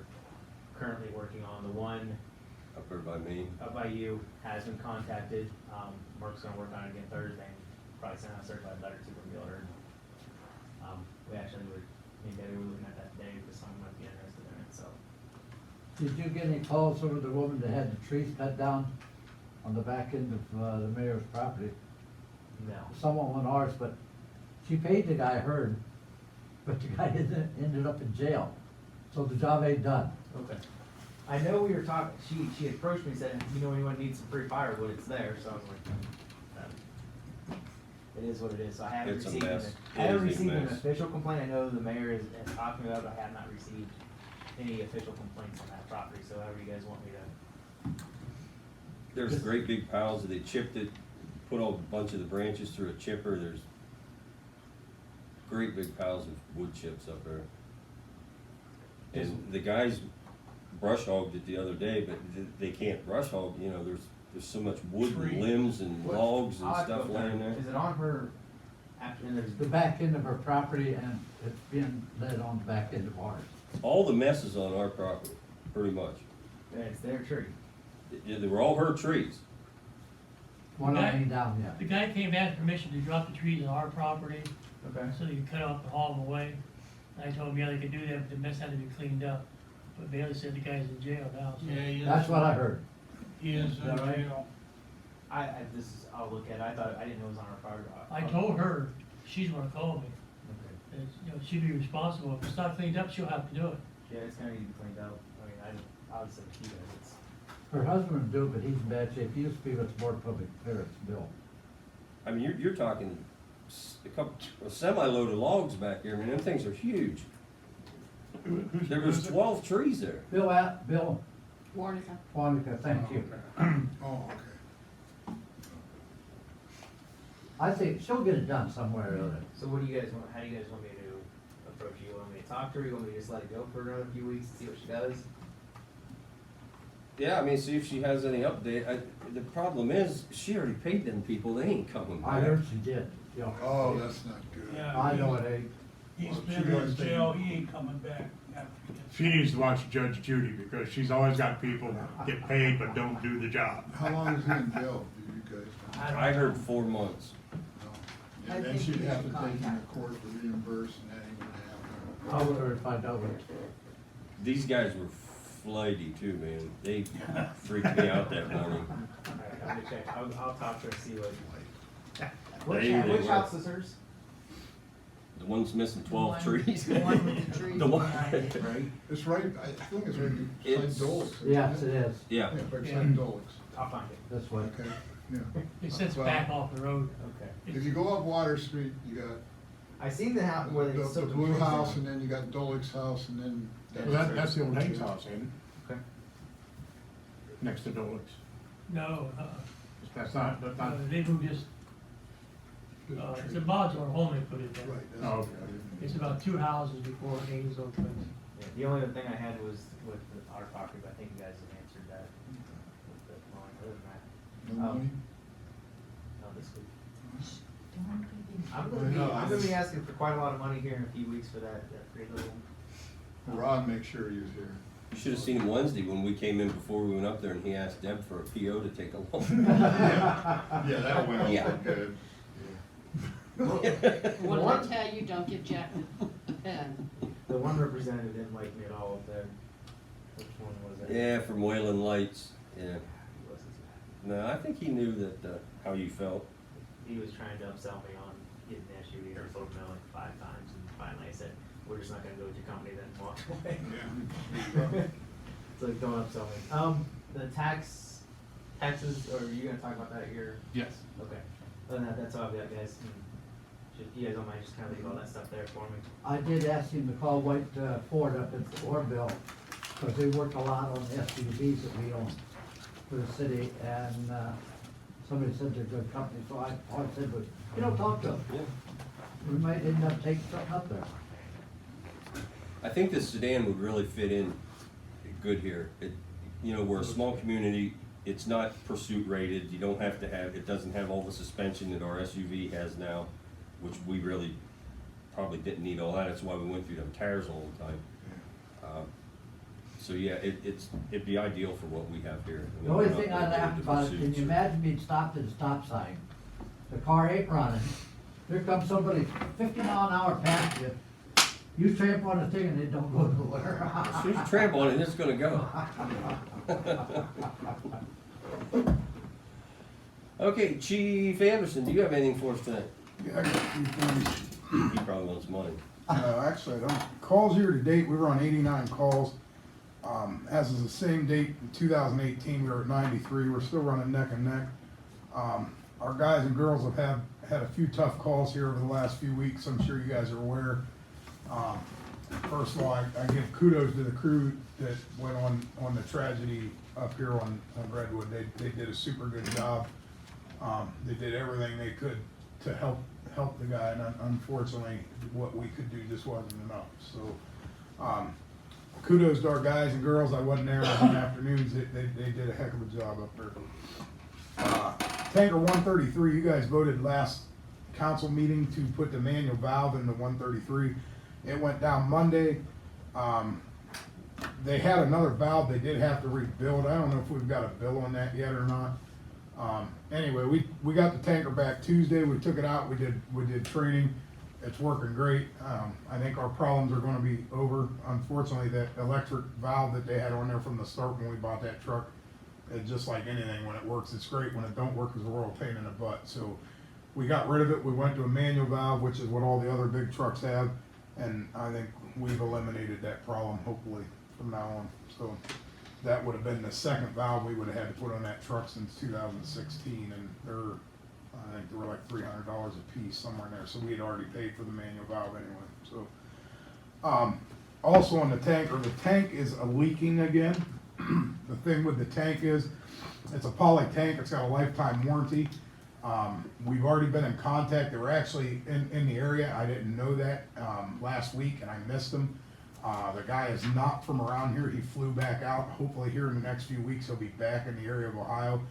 [SPEAKER 11] currently working on. The one
[SPEAKER 1] Up there by me.
[SPEAKER 11] up by you has been contacted, Mark's gonna work on it again Thursday, and probably send out a certified letter to the builder. We actually me and Debbie were looking at that today, because someone might be interested in it, so.
[SPEAKER 6] Did you get any calls over the woman that had the trees cut down on the back end of the mayor's property?
[SPEAKER 11] No.
[SPEAKER 6] Someone on ours, but she paid the guy, I heard, but the guy ended up in jail. So the job ain't done.
[SPEAKER 11] Okay. I know we were talking, she approached me and said, anyone needs some free firewood, it's there, so I was like, it is what it is, so I haven't
[SPEAKER 1] It's a
[SPEAKER 11] received,
[SPEAKER 1] mess.
[SPEAKER 11] I
[SPEAKER 1] It
[SPEAKER 11] haven't
[SPEAKER 1] is a
[SPEAKER 11] received an
[SPEAKER 1] mess.
[SPEAKER 11] official complaint. I know the mayor is talking about it, but I have not received any official complaints on that property, so however you guys want me to.
[SPEAKER 1] There's great big piles, they chipped it, put a bunch of the branches through a chipper, there's great big piles of wood chips up there. And the guys brush hogged it the other day, but they can't brush hog, there's so much wood
[SPEAKER 5] Tree.
[SPEAKER 1] and limbs and logs and
[SPEAKER 11] I'll have to
[SPEAKER 1] stuff
[SPEAKER 11] go
[SPEAKER 1] laying
[SPEAKER 11] back.
[SPEAKER 1] there.
[SPEAKER 11] Is it on her, and there's,
[SPEAKER 6] The back end of her property, and it's being led on the back end of ours.
[SPEAKER 1] All the messes on our property, pretty much.
[SPEAKER 11] it's their tree.
[SPEAKER 1] They were all her trees.
[SPEAKER 6] One
[SPEAKER 8] Okay.
[SPEAKER 6] ain't down yet.
[SPEAKER 8] The guy came ask permission to drop the trees on our property,
[SPEAKER 11] Okay.
[SPEAKER 8] so they could cut off and haul them away. And I told him, yeah, they could do that, but the mess had to be cleaned up. But Bailey said the guy's in jail now, so.
[SPEAKER 6] That's what I heard.
[SPEAKER 8] He is
[SPEAKER 11] in jail. I'll look at it, I didn't know it was on our property.
[SPEAKER 8] I told her, she's gonna call me,
[SPEAKER 11] Okay.
[SPEAKER 8] and, she'd be responsible. If it's not cleaned up, she'll have to do it.
[SPEAKER 11] Yeah, it's gonna need to be cleaned out. I mean, obviously, you guys,
[SPEAKER 6] Her husband would do it, but he's in bad shape. He used to be with the Board of Public Affairs, Bill.
[SPEAKER 1] I mean, you're talking a semi-load of logs back there, I mean, them things are huge. There was 12 trees there.
[SPEAKER 6] Bill
[SPEAKER 4] Warnica.
[SPEAKER 6] Quantica, thank you.
[SPEAKER 5] Oh, okay.
[SPEAKER 6] I think she'll get it done somewhere or other.
[SPEAKER 11] So what do you guys want, how do you guys want me to approach it? You want me to talk to her, you want me to just let it go for another few weeks and see what she does?
[SPEAKER 1] Yeah, I mean, see if she has any update. The problem is, she already paid them people, they ain't coming back.
[SPEAKER 6] I heard she did, yeah.
[SPEAKER 5] Oh, that's not good.
[SPEAKER 2] Yeah.
[SPEAKER 6] I know it ain't.
[SPEAKER 2] He's
[SPEAKER 5] Well,
[SPEAKER 2] been
[SPEAKER 5] she
[SPEAKER 2] in
[SPEAKER 5] was
[SPEAKER 2] jail,
[SPEAKER 5] thinking-
[SPEAKER 2] he ain't coming back after he gets.
[SPEAKER 7] She needs to watch Judge Judy, because she's always got people get paid but don't do the job.
[SPEAKER 5] How long is he in jail, do you guys know?
[SPEAKER 1] I heard 4 months.
[SPEAKER 5] No.
[SPEAKER 3] I
[SPEAKER 5] And then
[SPEAKER 3] think
[SPEAKER 5] she'd
[SPEAKER 3] we
[SPEAKER 5] have
[SPEAKER 3] should
[SPEAKER 5] to take him to
[SPEAKER 3] contact
[SPEAKER 5] court to reimburse, and that ain't gonna
[SPEAKER 6] I'll
[SPEAKER 5] happen.
[SPEAKER 6] let her find out what.
[SPEAKER 1] These guys were flighty too, man. They freaked me out that morning.
[SPEAKER 11] Alright, I'm gonna check, I'll talk to her, see what.
[SPEAKER 1] They
[SPEAKER 11] Which
[SPEAKER 1] were-
[SPEAKER 11] house is hers?
[SPEAKER 1] The one's missing 12
[SPEAKER 3] The one-
[SPEAKER 1] trees.
[SPEAKER 3] the one with the trees
[SPEAKER 1] The one-
[SPEAKER 3] behind it.
[SPEAKER 11] Right?
[SPEAKER 5] It's right, I think it's right
[SPEAKER 1] It's-
[SPEAKER 5] beside Dole's. isn't
[SPEAKER 6] Yes, it is,
[SPEAKER 1] Yeah.
[SPEAKER 5] Yeah, right beside Dole's.
[SPEAKER 11] I'll find it.
[SPEAKER 6] this way.
[SPEAKER 5] Okay, yeah.
[SPEAKER 2] It sits
[SPEAKER 5] Well,
[SPEAKER 2] back off the road.
[SPEAKER 11] Okay.
[SPEAKER 5] If you go up Water Street, you got
[SPEAKER 11] I seen the house where they
[SPEAKER 5] the
[SPEAKER 11] took
[SPEAKER 5] blue
[SPEAKER 11] trees
[SPEAKER 5] house,
[SPEAKER 11] down.
[SPEAKER 5] and then you got Dole's house, and then.
[SPEAKER 7] Well, that's the old Hank's house, ain't it?
[SPEAKER 11] Okay.
[SPEAKER 7] Next to Dole's.
[SPEAKER 2] No,
[SPEAKER 7] That's not,
[SPEAKER 2] they moved just, it's a modular home they put it there.
[SPEAKER 5] Right. that's-
[SPEAKER 7] Oh, okay.
[SPEAKER 2] It's about 2 houses before Hayes opens.
[SPEAKER 11] Yeah, the only other thing I had was with our property, but I think you guys have answered that. With the mowing. Other than that,
[SPEAKER 5] No money?
[SPEAKER 11] no, this week.
[SPEAKER 3] Don't give
[SPEAKER 11] I'm
[SPEAKER 3] him-
[SPEAKER 11] gonna be,
[SPEAKER 5] I know,
[SPEAKER 11] I'm gonna be asking for quite a lot of money here in a few weeks for that pretty little.
[SPEAKER 5] Rod, make sure he was here.
[SPEAKER 1] You should have seen him Wednesday when we came in before we went up there and he asked Deb for a PO to take a loan.
[SPEAKER 5] Yeah, that went over
[SPEAKER 1] Yeah.
[SPEAKER 5] good.
[SPEAKER 4] What did I
[SPEAKER 11] What?
[SPEAKER 4] tell you, don't give Jack a pen.
[SPEAKER 11] The one representative didn't like me at all up there. Which one was it?
[SPEAKER 1] Yeah, from Wayland Lights, yeah.
[SPEAKER 11] He wasn't so happy.
[SPEAKER 1] No, I think he knew that, how you felt.
[SPEAKER 11] He was trying to upsell me on getting the SUV, or told me no like 5 times, and finally I said, we're just not gonna go with your company, then walked away.
[SPEAKER 5] Yeah.
[SPEAKER 11] It's like, don't upsell me. The taxes, or are you gonna talk about that here?
[SPEAKER 10] Yes.
[SPEAKER 11] Okay. Other than that, that's all I've got, guys. You guys don't mind just kinda leave all that stuff there for me?
[SPEAKER 6] I did ask him to call White Ford up at Orville, because they work a lot on SUVs that we own for the city, and, somebody said they're a good company, so I said, but, talk to them.
[SPEAKER 1] Yeah.
[SPEAKER 6] We might end up taking something up there.
[SPEAKER 1] I think this sedan would really fit in good here. We're a small community, it's not pursuit rated, you don't have to have, it doesn't have all the suspension that our SUV has now, which we really probably didn't need all that, that's why we went through them tires all the time. So yeah, it'd be ideal for what we have here.
[SPEAKER 6] The only
[SPEAKER 1] We're not
[SPEAKER 6] thing I
[SPEAKER 1] looking
[SPEAKER 6] laughed
[SPEAKER 1] to
[SPEAKER 6] about it,
[SPEAKER 1] pursue,
[SPEAKER 6] can you
[SPEAKER 1] so-
[SPEAKER 6] imagine being stopped at a stop sign? The car ain't running, here comes somebody 50-mile-an-hour past you, you tramp on the thing and it don't go nowhere.
[SPEAKER 1] As soon as you tramp on it, it's gonna go. Okay, Chief Anderson, do you have anything for us tonight?
[SPEAKER 12] Yeah, I got a few things.
[SPEAKER 1] He probably wants money.
[SPEAKER 12] Actually, I don't. Calls here to date, we were on 89 calls. As of the same date in 2018, we were at 93. We're still running neck and neck. Our guys and girls have had a few tough calls here over the last few weeks. I'm sure you guys are aware. First of all, I give kudos to the crew that went on the tragedy up here on Redwood. They did a super good job. They did everything they could to help the guy, and unfortunately, what we could do just wasn't enough. So, kudos to our guys and girls. I wasn't there in the afternoons. They did a heck of a job up there. Tanker 133, you guys voted last council meeting to put the manual valve in the 133. It went down Monday. They had another valve they did have to rebuild. I don't know if we've got a bill on that yet or not. Anyway, we got the tanker back Tuesday. We took it out. We did training. It's working great. I think our problems are gonna be over. Unfortunately, that electric valve that they had on there from the start when we bought that truck, it's just like anything. When it works, it's great. When it don't work, it's a real pain in the butt. So we got rid of it. We went to a manual valve, which is what all the other big trucks have. And I think we've eliminated that problem, hopefully, from now on. So that would have been the second valve we would have had to put on that truck since 2016, and I think they were like $300 a piece, somewhere in there, so we had already paid for the manual valve anyway, so. Also on the tank is leaking again. The thing with the tank is, it's a poly tank, it's got a lifetime warranty. We've already been in contact, they were actually in the area, I didn't know that, last week, and I missed them. The guy is not from around here, he flew back out, hopefully here in the next few weeks he'll be back in the area of Ohio.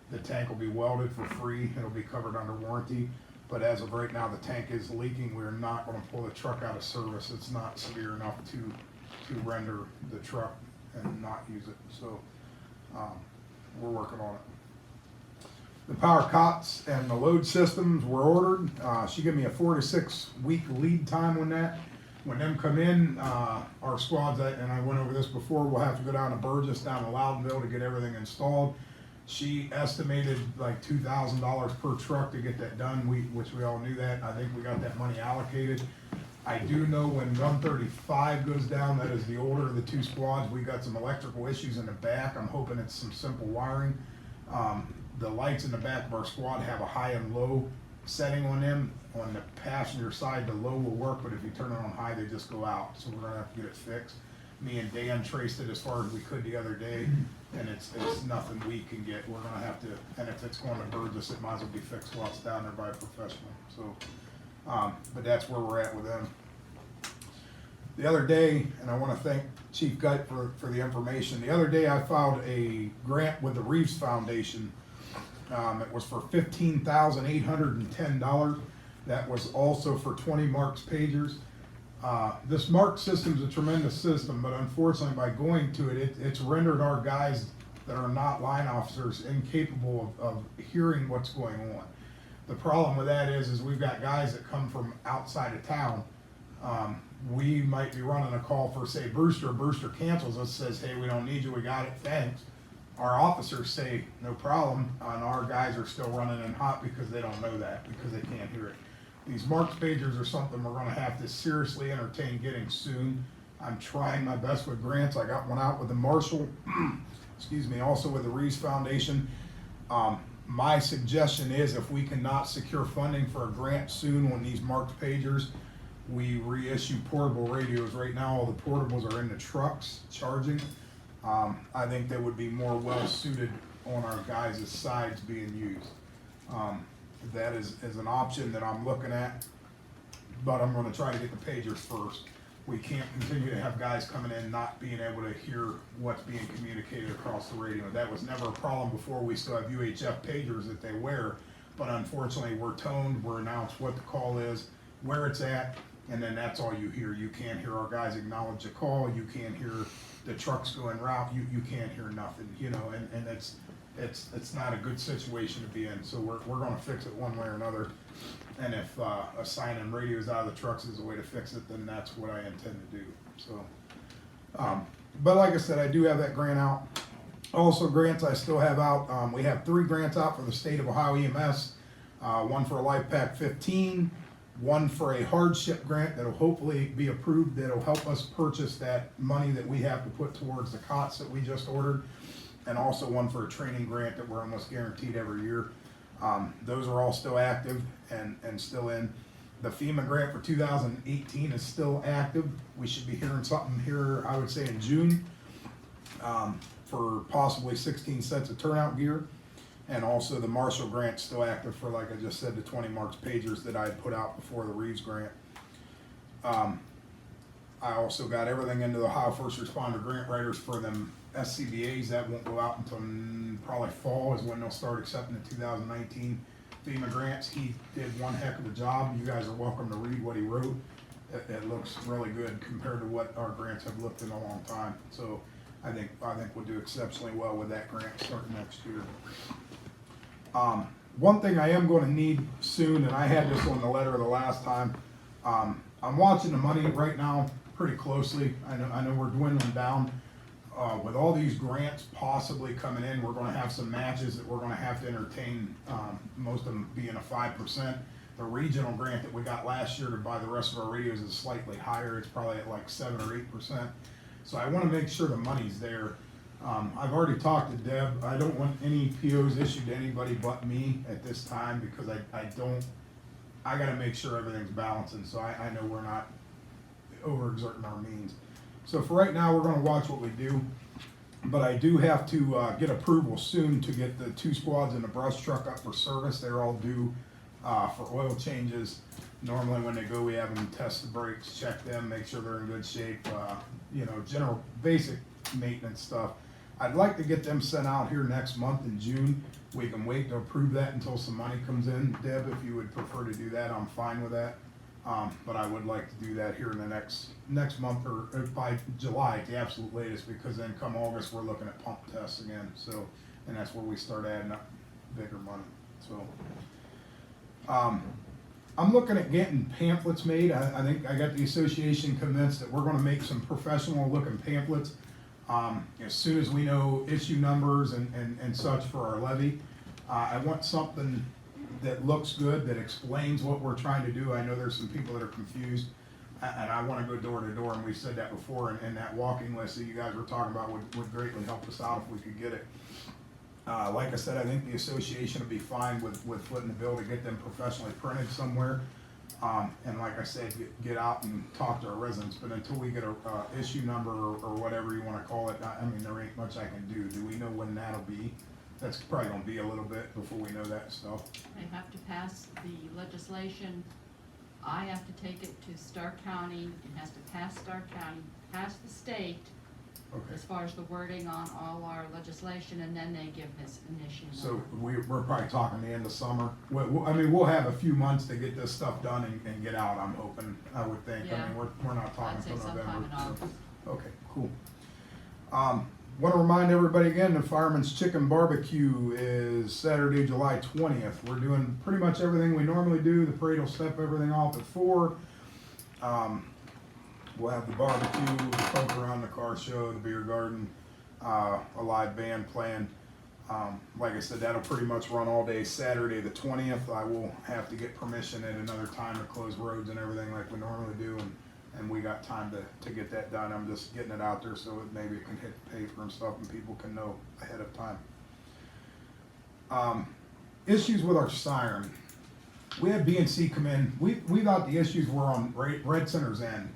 [SPEAKER 12] The tank will be welded for free, it'll be covered under warranty, but as of right now, the tank is leaking, we're not gonna pull the truck out of service, it's not severe enough to render the truck and not use it, so, we're working on it. The power cots and the load systems were ordered, she gave me a 4 to 6 week lead time on that. When them come in, our squads, and I went over this before, we'll have to go down to Burgess, down to Loudonville to get everything installed. She estimated like $2,000 per truck to get that done, which we all knew that. I think we got that money allocated. I do know when 135 goes down, that is the older of the two squads, we got some electrical issues in the back. I'm hoping it's some simple wiring. The lights in the back of our squad have a high and low setting on them. On the passenger side, the low will work, but if you turn it on high, they just go out. So we're gonna have to get it fixed. Me and Dan traced it as far as we could the other day, and it's nothing we can get. We're gonna have to, and if it's going to Burgess, it might as well be fixed while it's down there by a professional. So, but that's where we're at with them. The other day, and I wanna thank Chief Gutt for the information. The other day I filed a grant with the Reeves Foundation. It was for $15,810. That was also for 20 Marks pagers. This Mark system's a tremendous system, but unfortunately by going to it, it's rendered our guys that are not line officers incapable of hearing what's going on. The problem with that is we've got guys that come from outside of town. We might be running a call for, say, Brewster cancels us, says, hey, we don't need you, we got it, thanks. Our officers say, no problem, and our guys are still running in hot because they don't know that, because they can't hear it. These Marks pagers are something we're gonna have to seriously entertain getting soon. I'm trying my best with grants. I got one out with the Marshall, excuse me, also with the Reeves Foundation. My suggestion is if we cannot secure funding for a grant soon on these Marks pagers, we reissue portable radios. Right now, all the portables are in the trucks charging. I think they would be more well suited on our guys' sides being used. That is an option that I'm looking at, but I'm gonna try to get the pagers first. We can't continue to have guys coming in not being able to hear what's being communicated across the radio. That was never a problem before. We still have UHF pagers that they wear, but unfortunately we're toned, we're announced what the call is, where it's at, and then that's all you hear. You can't hear our guys acknowledge a call, you can't hear the trucks go en route, you can't hear nothing, you know, and it's not a good situation to be in, so we're gonna fix it one way or another. And if assigning radios out of the trucks is a way to fix it, then that's what I intend to do, so. But like I said, I do have that grant out. Also grants I still have out, we have 3 grants out for the state of Ohio EMS. One for a Life Pack 15, one for a hardship grant that'll hopefully be approved, that'll help us purchase that money that we have to put towards the cots that we just ordered, and also one for a training grant that we're almost guaranteed every year. Those are all still active and still in. The FEMA grant for 2018 is still active. We should be hearing something here, I would say in June, for possibly 16 sets of turnout gear. And also the Marshall grant still active for, like I just said, the 20 Marks pagers that I had put out before the Reeves grant. I also got everything into the Ohio First Responder grant writers for them SCBAs. That won't go out until probably fall is when they'll start accepting the 2019 FEMA grants. He did one heck of a job. You guys are welcome to read what he wrote. It looks really good compared to what our grants have looked in a long time. So I think we'll do exceptionally well with that grant starting next year. One thing I am going to need soon, and I had this on the letter the last time, I'm watching the money right now pretty closely. I know we're dwindling down. With all these grants possibly coming in, we're going to have some matches that we're going to have to entertain, most of them being a 5%. The regional grant that we got last year to buy the rest of our radios is slightly higher. It's probably at like 7 or 8%. So I want to make sure the money's there. I've already talked to Deb. I don't want any POs issued to anybody but me at this time because I gotta make sure everything's balancing, so I know we're not overexerting our means. So for right now, we're gonna watch what we do, but I do have to, get approval soon to get the 2 squads and the brush truck up for service. They're all due, for oil changes. Normally when they go, we have them test the brakes, check them, make sure they're in good shape, general basic maintenance stuff. I'd like to get them sent out here next month in June. We can wait to approve that until some money comes in. Deb, if you would prefer to do that, I'm fine with that. But I would like to do that here in the next month or by July at the absolute latest, because then come August, we're looking at pump tests again, so, and that's where we start adding up bigger money, so. I'm looking at getting pamphlets made. I think I got the association convinced that we're gonna make some professional looking pamphlets. As soon as we know issue numbers and such for our levy. I want something that looks good, that explains what we're trying to do. I know there's some people that are confused, and I wanna go door to door, and we've said that before, and that walking list that you guys were talking about would greatly help us out if we could get it. Like I said, I think the association would be fine with footing the bill to get them professionally printed somewhere. And like I said, get out and talk to our residents, but until we get a issue number or whatever you wanna call it, I mean, there ain't much I can do. Do we know when that'll be? That's probably gonna be a little bit before we know that stuff.
[SPEAKER 4] They have to pass the legislation. I have to take it to Stark County. It has to pass Stark County, pass the state,
[SPEAKER 12] Okay.
[SPEAKER 4] as far as the wording on all our legislation, and then they give this an issue
[SPEAKER 12] So
[SPEAKER 4] number.
[SPEAKER 12] we're probably talking the end of summer. I mean, we'll have a few months to get this stuff done and get out, I'm hoping, I would think. I
[SPEAKER 4] Yeah.
[SPEAKER 12] mean, we're not talking
[SPEAKER 4] I'd say
[SPEAKER 12] till
[SPEAKER 4] sometime
[SPEAKER 12] November.
[SPEAKER 4] in
[SPEAKER 12] so-
[SPEAKER 4] August.
[SPEAKER 12] Okay, cool. Want to remind everybody again, the Fireman's Chicken Barbecue is Saturday, July 20th. We're doing pretty much everything we normally do. The parade will step everything off at 4. We'll have the barbecue, the poke around, the car show, the beer garden, a live band playing. Like I said, that'll pretty much run all day Saturday the 20th. I will have to get permission at another time to close roads and everything like we normally do, and we got time to get that done. I'm just getting it out there so it maybe can hit the paper and stuff and people can know ahead of time. Issues with our siren. We had B&C come in. We thought the issues were on Red Center's end,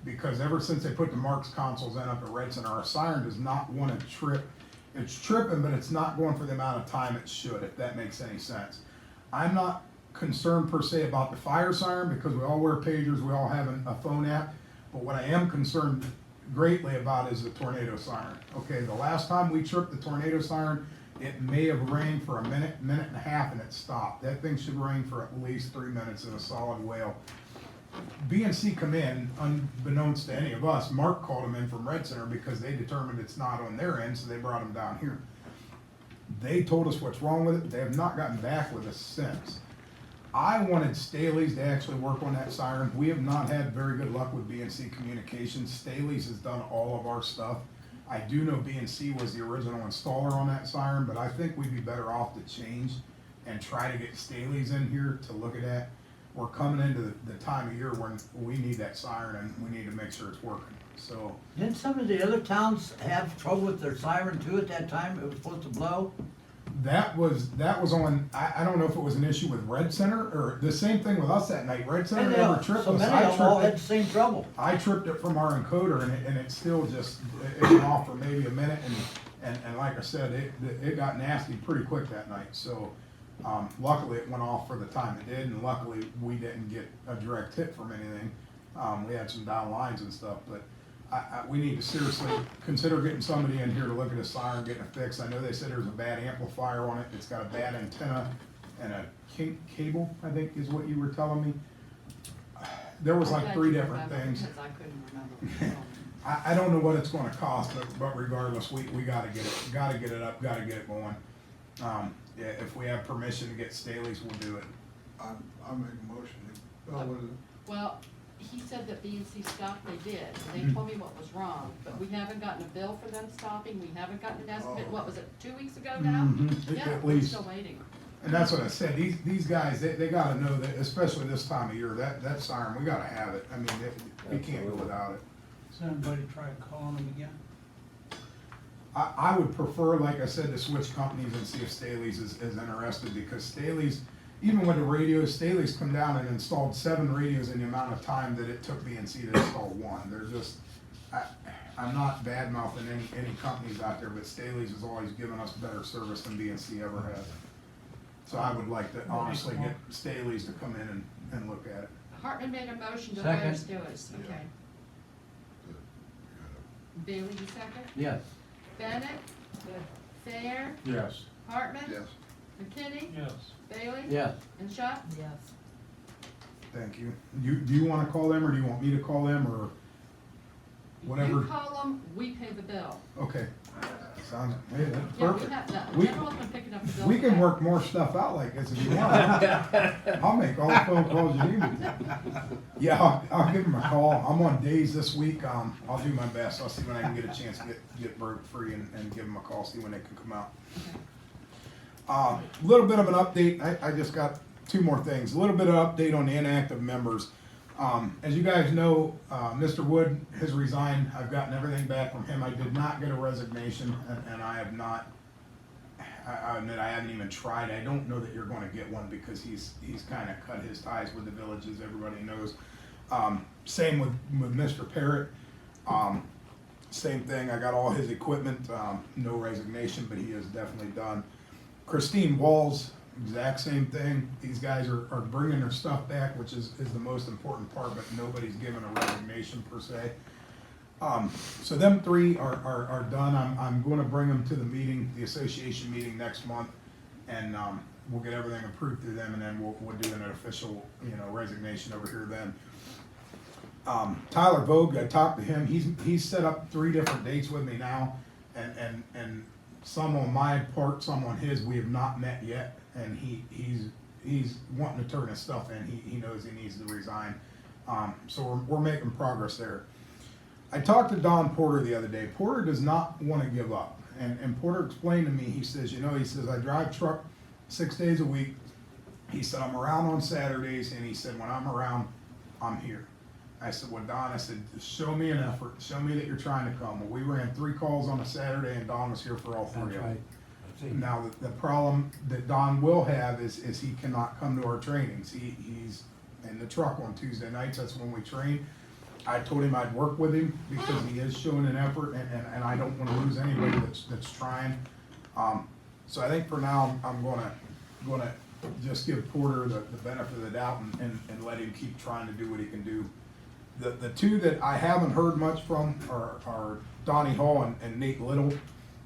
[SPEAKER 12] because ever since they put the Marks consoles in up at Red Center, our siren does not want to trip. It's tripping, but it's not going for the amount of time it should, if that makes any sense. I'm not concerned per se about the fire siren, because we all wear pagers, we all have a phone app, but what I am concerned greatly about is the tornado siren. Okay, the last time we tripped the tornado siren, it may have rang for a minute and a half, and it stopped. That thing should ring for at least 3 minutes in a solid wail. B&C come in, unbeknownst to any of us. Mark called them in from Red Center because they determined it's not on their end, so they brought them down here. They told us what's wrong with it, but they have not gotten back with us since. I wanted Staley's to actually work on that siren. We have not had very good luck with B&C Communications. Staley's has done all of our stuff. I do know B&C was the original installer on that siren, but I think we'd be better off to change and try to get Staley's in here to look at that. We're coming into the time of year when we need that siren and we need to make sure it's working, so.
[SPEAKER 6] Didn't some of the other towns have trouble with their siren too at that time? It was supposed to blow?
[SPEAKER 12] That was on, I don't know if it was an issue with Red Center or the same thing with us that night. Red Center
[SPEAKER 6] And
[SPEAKER 12] never tripped
[SPEAKER 6] so
[SPEAKER 12] us.
[SPEAKER 6] many
[SPEAKER 12] I
[SPEAKER 6] of them all had
[SPEAKER 12] tripped
[SPEAKER 6] the
[SPEAKER 12] it.
[SPEAKER 6] same trouble.
[SPEAKER 12] I tripped it from our encoder and it still just, it went off for maybe a minute and like I said, it got nasty pretty quick that night. So, luckily it went off for the time it did, and luckily we didn't get a direct hit from anything. We had some down lines and stuff, but we need to seriously consider getting somebody in here to look at a siren, getting it fixed. I know they said there's a bad amplifier on it, it's got a bad antenna and a kink cable, I think is what you were telling me. There was
[SPEAKER 4] I'm
[SPEAKER 12] like
[SPEAKER 4] glad
[SPEAKER 12] 3
[SPEAKER 4] you
[SPEAKER 12] different
[SPEAKER 4] remember,
[SPEAKER 12] things.
[SPEAKER 4] because I couldn't remember.
[SPEAKER 12] I don't know what it's gonna cost, but regardless, we gotta get it up, gotta get it going. Yeah, if we have permission to get Staley's, we'll do it.
[SPEAKER 5] I'll make a motion. What is it?
[SPEAKER 4] Well, he said that B&C stopped, they did, they told me what was wrong, but we haven't gotten a bill for them stopping, we haven't gotten an estimate, what was it, 2 weeks ago now?
[SPEAKER 12] Mhm,
[SPEAKER 4] Yeah,
[SPEAKER 12] at
[SPEAKER 4] we're
[SPEAKER 12] least.
[SPEAKER 4] still waiting.
[SPEAKER 12] And that's what I said, these guys, they gotta know that, especially this time of year, that siren, we gotta have it. I mean, we can't go without it.
[SPEAKER 2] Has anybody tried calling them again?
[SPEAKER 12] I would prefer, like I said, to switch companies and see if Staley's is interested, because Staley's, even with the radios, Staley's come down and installed 7 radios in the amount of time that it took BNC to install 1. They're just, I'm not bad mouthing any companies out there, but Staley's has always given us better service than BNC ever has. So I would like to honestly get Staley's to come in and look at it.
[SPEAKER 4] Hartman made a motion to
[SPEAKER 6] Second.
[SPEAKER 4] hire Stewart's, okay.
[SPEAKER 5] Good.
[SPEAKER 4] Bailey, you second?
[SPEAKER 6] Yes.
[SPEAKER 4] Bennett? Fair?
[SPEAKER 7] Yes.
[SPEAKER 4] Hartman?
[SPEAKER 5] Yes.
[SPEAKER 4] McKinney?
[SPEAKER 7] Yes.
[SPEAKER 4] Bailey?
[SPEAKER 6] Yes.
[SPEAKER 4] And Schott?
[SPEAKER 3] Yes.
[SPEAKER 12] Thank you. Do you wanna call them, or do you want me to call them, or whatever?
[SPEAKER 4] You call them, we pay the bill.
[SPEAKER 12] Okay. Sounds, hey, that's
[SPEAKER 4] Yeah, we
[SPEAKER 12] perfect.
[SPEAKER 4] have, the
[SPEAKER 12] We-
[SPEAKER 4] general's been picking up the bill.
[SPEAKER 12] We can
[SPEAKER 4] today.
[SPEAKER 12] work more stuff out like this if you want. I'll make all the phone calls you need me to. Yeah, I'll give them a call. I'm on days this week. I'll do my best. I'll see when I can get a chance to get Bert free and give them a call, see when they can come out. A little bit of an update. I just got 2 more things. A little bit of update on the inactive members. As you guys know, Mr. Wood has resigned. I've gotten everything back from him. I did not get a resignation, and I have not, I admit I haven't even tried. I don't know that you're gonna get one, because he's kinda cut his ties with the village, as everybody knows. Same with Mr. Parrott. Same thing, I got all his equipment, no resignation, but he is definitely done. Christine Walls, exact same thing. These guys are bringing their stuff back, which is the most important part, but nobody's given a resignation per se. So them 3 are done. I'm gonna bring them to the meeting, the association meeting next month, and, we'll get everything approved through them, and then we'll do an official, resignation over here then. Tyler Vogue, I talked to him. He's set up 3 different dates with me now, and some on my part, some on his. We have not met yet, and he's wanting to turn his stuff in. He knows he needs to resign. So we're making progress there. I talked to Don Porter the other day. Porter does not want to give up, and Porter explained to me. He says, I drive truck 6 days a week. He said, I'm around on Saturdays, and he said, when I'm around, I'm here. I said, well, Don, I said, show me an effort. Show me that you're trying to come. Well, we ran 3 calls on a Saturday, and Don was here for all 3 of them. Now, the problem that Don will have is he cannot come to our trainings. He's in the truck on Tuesday nights. That's when we train. I told him I'd work with him, because he is showing an effort, and I don't want to lose anybody that's trying. So I think for now, I'm gonna just give Porter the benefit of the doubt and let him keep trying to do what he can do. The 2 that I haven't heard much from are Donnie Hall and Nate Little.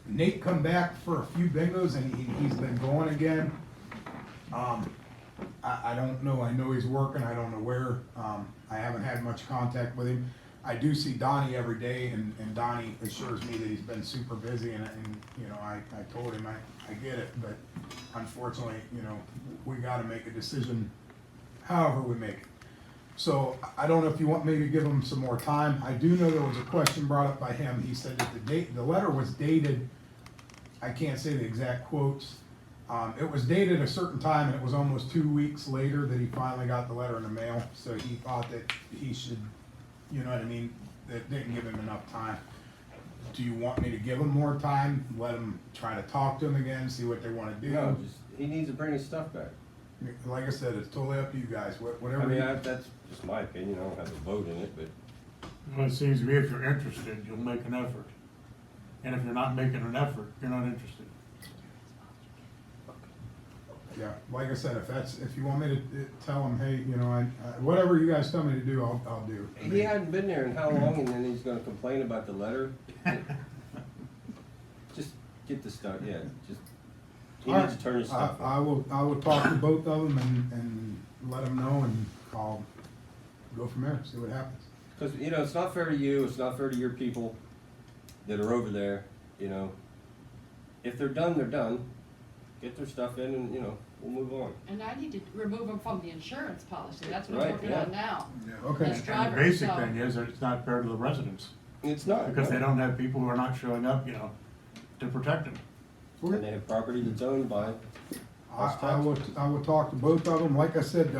[SPEAKER 12] Nate come back for a few bingos, and he's been going again. I don't know. I know he's working. I don't know where. I haven't had much contact with him. I do see Donnie every day, and Donnie assures me that he's been super busy, and I told him I get it, but unfortunately, we gotta make a decision however we make it. So I don't know if you want me to give him some more time. I do know there was a question brought up by him. He said that the letter was dated, I can't say the exact quotes. It was dated a certain time, and it was almost 2 weeks later that he finally got the letter in the mail. So he thought that he should, that didn't give him enough time. Do you want me to give him more time? Let him try to talk to him again, see what they want to do?
[SPEAKER 1] No, he needs to bring his stuff back.
[SPEAKER 12] Like I said, it's totally up to you guys, whatever.
[SPEAKER 1] I mean, that's just my opinion. I don't have a vote in it, but
[SPEAKER 7] Well, it seems to me if you're interested, you'll make an effort. And if you're not making an effort, you're not interested.
[SPEAKER 12] Yeah, like I said, if you want me to tell him, hey, whatever you guys tell me to do, I'll do. I
[SPEAKER 1] he
[SPEAKER 12] mean,
[SPEAKER 1] hadn't been there in how long, and then he's gonna complain about the letter? Just get the stuff, yeah, just, he
[SPEAKER 12] all
[SPEAKER 1] needs
[SPEAKER 12] right,
[SPEAKER 1] to turn his stuff in.
[SPEAKER 12] I will talk to both of them and let them know, and I'll go from there, see what happens.
[SPEAKER 1] Cause, it's not fair to you, it's not fair to your people that are over there, If they're done, they're done. Get their stuff in and, we'll move on.
[SPEAKER 4] And I need to remove them from the insurance policy, that's what
[SPEAKER 1] Right,
[SPEAKER 4] I'm working
[SPEAKER 1] yeah.
[SPEAKER 4] on now.
[SPEAKER 5] Yeah.
[SPEAKER 12] Okay.
[SPEAKER 4] Yes.
[SPEAKER 7] And the
[SPEAKER 4] Driver,
[SPEAKER 7] basic
[SPEAKER 4] so-
[SPEAKER 7] thing is that it's not fair to the residents,
[SPEAKER 1] It's not.
[SPEAKER 7] because they don't have people who are not showing up, to protect them.
[SPEAKER 1] And they have property that's owned by us
[SPEAKER 12] I will talk to both of them. Like I said,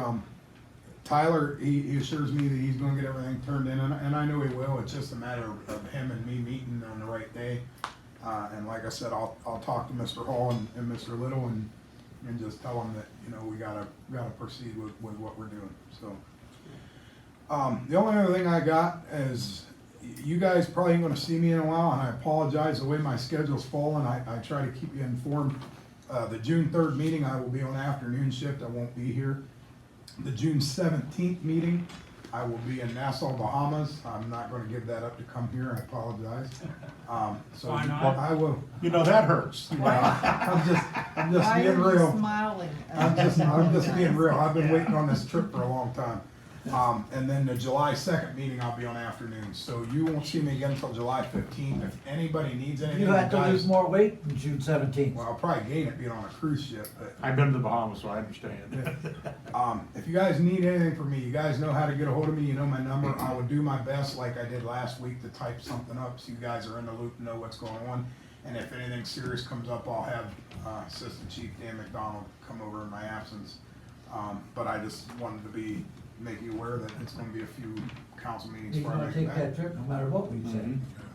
[SPEAKER 12] Tyler, he assures me that he's gonna get everything turned in, and I know he will. It's just a matter of him and me meeting on the right day. And like I said, I'll talk to Mr. Hall and Mr. Little and just tell them that, you know, we gotta proceed with what we're doing, so. The only other thing I got is, you guys probably ain't gonna see me in a while, and I apologize, the way my schedule's fallen, I try to keep you informed. The June 3rd meeting, I will be on afternoon shift, I won't be here. The June 17th meeting, I will be in Nassau, Bahamas. I'm not gonna give that up to come here, I apologize. So
[SPEAKER 2] Why not?
[SPEAKER 12] I will,
[SPEAKER 5] You know, that hurts.
[SPEAKER 12] I'm just
[SPEAKER 3] Why
[SPEAKER 12] being
[SPEAKER 3] are you
[SPEAKER 12] real.
[SPEAKER 3] smiling?
[SPEAKER 12] I'm just being real. I've been waiting on this trip for a long time. And then the July 2nd meeting, I'll be on afternoons, so you won't see me again until July 15th. If anybody needs anything,
[SPEAKER 6] You have to
[SPEAKER 12] guys-
[SPEAKER 6] lose more weight in June 17th.
[SPEAKER 12] Well, I'll probably gain it being on a cruise ship, but,
[SPEAKER 7] I've been to the Bahamas, so I understand.
[SPEAKER 12] if you guys need anything from me, you guys know how to get a hold of me, you know my number. I will do my best, like I did last week, to type something up so you guys are in the loop and know what's going on. And if anything serious comes up, I'll have, Assistant Chief Dan McDonald come over in my absence. But I just wanted to make you aware that it's gonna be a few council meetings
[SPEAKER 6] He's
[SPEAKER 12] before I
[SPEAKER 6] gonna
[SPEAKER 12] make it
[SPEAKER 6] take
[SPEAKER 12] back.
[SPEAKER 6] that trip no matter what we say.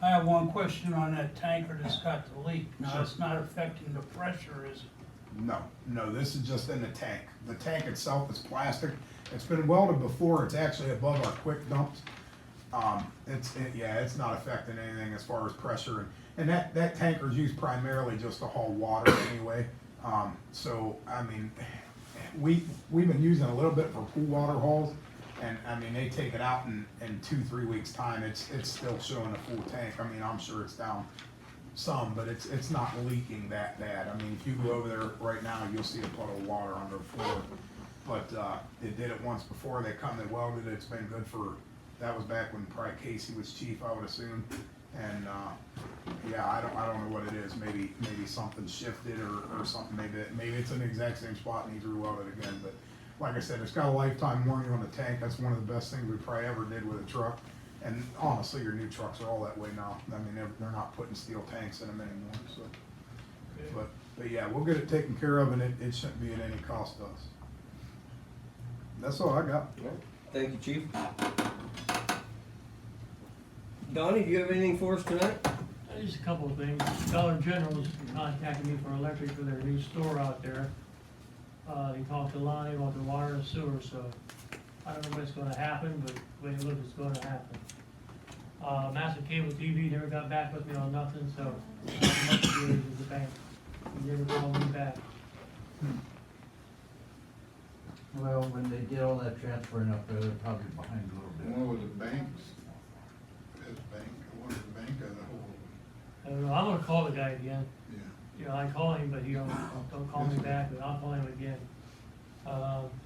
[SPEAKER 2] I have one question on that tanker that's got the leak. Now, it's not affecting the pressure, is it?
[SPEAKER 12] No, this is just in the tank. The tank itself is plastic. It's been welded before, it's actually above our quick dumps. It's not affecting anything as far as pressure, and that tanker's used primarily just to haul water anyway. So, I mean, we've been using it a little bit for pool water hauls, and, I mean, they take it out in 2-3 weeks' time, it's still showing a full tank. I mean, I'm sure it's down some, but it's not leaking that bad. I mean, if you go over there right now, you'll see a puddle of water under the floor. But, it did it once before, they welded it, it's been good for, that was back when probably Casey was chief, I would assume. And, I don't know what it is, maybe something shifted or something, maybe it's in the exact same spot and he's re-welded again, but like I said, it's got a lifetime warranty on the tank, that's one of the best things we probably ever did with a truck. And honestly, your new trucks are all that way now, I mean, they're not putting steel tanks in them anymore, so. But yeah, we'll get it taken care of and it shouldn't be at any cost to us. That's all I got.
[SPEAKER 1] Thank you, Chief. Donnie, do you have anything for us tonight?
[SPEAKER 8] Just a couple of things. Dollar General's contacted me for electric for their new store out there. They talked to Lonnie about the water and sewer, so I don't know what's gonna happen, but the way it looks, it's gonna happen. Massive Cable TV never got back with me on nothing, so not much to do with the bank. He never called me back.
[SPEAKER 6] Well, when they did all that transferring up there, they're probably behind a little bit.
[SPEAKER 5] One with the banks, this bank, one with the bank as a whole,
[SPEAKER 8] I don't know, I'm gonna call the guy again.
[SPEAKER 5] yeah.
[SPEAKER 8] You know, I call him, but he don't call me back, but I'll call him again.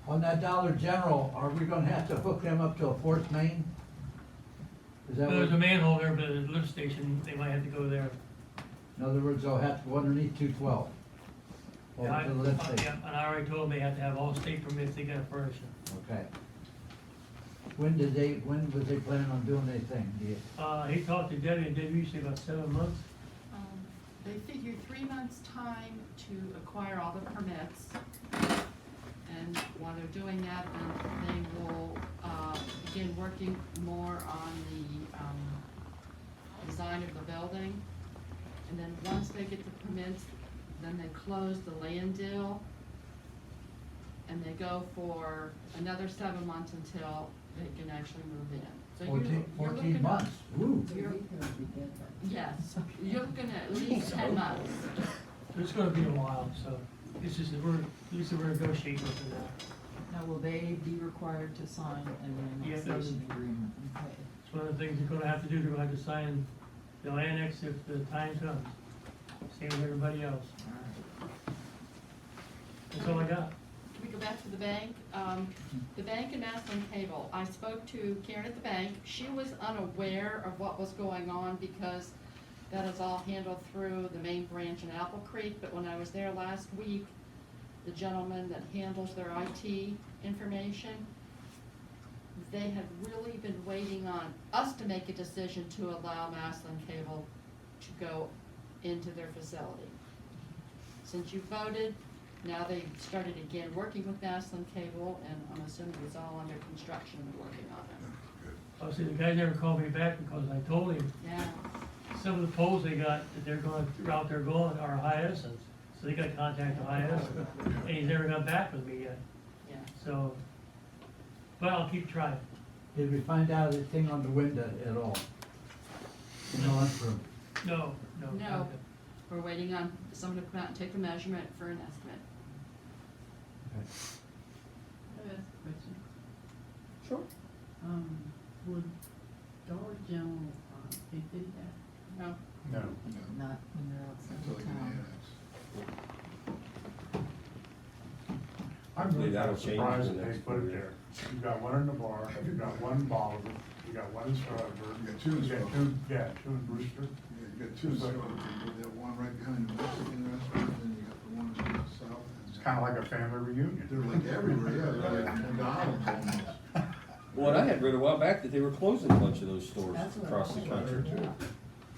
[SPEAKER 6] On that Dollar General, are we gonna have to hook them up to a fourth main? Is that
[SPEAKER 8] There's a
[SPEAKER 6] what,
[SPEAKER 8] manhole there, but at the lift station, they might have to go there.
[SPEAKER 6] in other words, they'll have to go underneath 212? Over
[SPEAKER 8] Yeah,
[SPEAKER 6] to the lift station?
[SPEAKER 8] yeah, and I already told them they have to have all state permits, they gotta furnish them.
[SPEAKER 6] Okay. When was they planning on doing anything? Do you,
[SPEAKER 8] He talked to Debbie, and Debbie said about 7 months.
[SPEAKER 4] They figured 3 months' time to acquire all the permits. And while they're doing that, then they will, begin working more on the, design of the building. And then once they get the permits, then they close the land deal. And they go for another 7 months until they can actually move in. So you're
[SPEAKER 6] 14
[SPEAKER 4] looking at-
[SPEAKER 6] months? Ooh.
[SPEAKER 4] Yes, you're looking at least 10 months.
[SPEAKER 8] It's gonna be a while, so it's just, we're negotiating with them now.
[SPEAKER 3] Now, will they be required to sign an
[SPEAKER 8] Yeah,
[SPEAKER 3] annexation agreement? Okay.
[SPEAKER 8] It's one of the things they're gonna have to do, they're gonna have to sign, they'll annex if the time comes. Same with everybody else. That's all I got.
[SPEAKER 4] Can we go back to the bank? The bank and Maslin Cable, I spoke to Karen at the bank. She was unaware of what was going on because that is all handled through the main branch in Apple Creek. But when I was there last week, the gentleman that handles their IT information, they had really been waiting on us to make a decision to allow Maslin Cable to go into their facility. Since you voted, now they've started again working with Maslin Cable, and I'm assuming it's all under construction and working on it.
[SPEAKER 8] Obviously, the guy never called me back because I told him,
[SPEAKER 4] Yeah,
[SPEAKER 8] some of the polls they got, that they're going, out there going are Hiassens. So they got to contact the Hyacinth, and he's never got back with me yet,
[SPEAKER 4] Yeah.
[SPEAKER 8] so. But I'll keep trying.
[SPEAKER 6] Did we find out anything on the window at all? No lunchroom.
[SPEAKER 8] No.
[SPEAKER 4] No. We're waiting on someone to come out and take a measurement for an estimate.
[SPEAKER 13] Question.
[SPEAKER 3] Sure.
[SPEAKER 13] Would Dollar General, they did that?
[SPEAKER 4] No.
[SPEAKER 7] No.
[SPEAKER 3] Not when they're outside
[SPEAKER 5] Until
[SPEAKER 3] of
[SPEAKER 5] they get
[SPEAKER 3] town.
[SPEAKER 5] annexed.
[SPEAKER 7] I'm really
[SPEAKER 1] That'll
[SPEAKER 7] kind of
[SPEAKER 1] change
[SPEAKER 7] surprised
[SPEAKER 1] in the
[SPEAKER 7] that they
[SPEAKER 1] next
[SPEAKER 7] put it
[SPEAKER 1] 4
[SPEAKER 7] there. You got one in the bar, you got one in Bolivar, you got one in Strasburg.
[SPEAKER 5] You got two in
[SPEAKER 7] You got
[SPEAKER 5] Strasburg.
[SPEAKER 7] two, yeah, two in Brewster.
[SPEAKER 5] Yeah, you got two stores, you got one right behind the Mexican restaurant, and you got the one in the south.
[SPEAKER 7] It's kind of like a family reunion.
[SPEAKER 5] They're like everywhere, yeah, they're like McDonald's almost.
[SPEAKER 1] Well, and I had read a while back that they were closing a bunch of those stores
[SPEAKER 3] That's what
[SPEAKER 1] across the
[SPEAKER 3] I
[SPEAKER 1] country.
[SPEAKER 3] heard.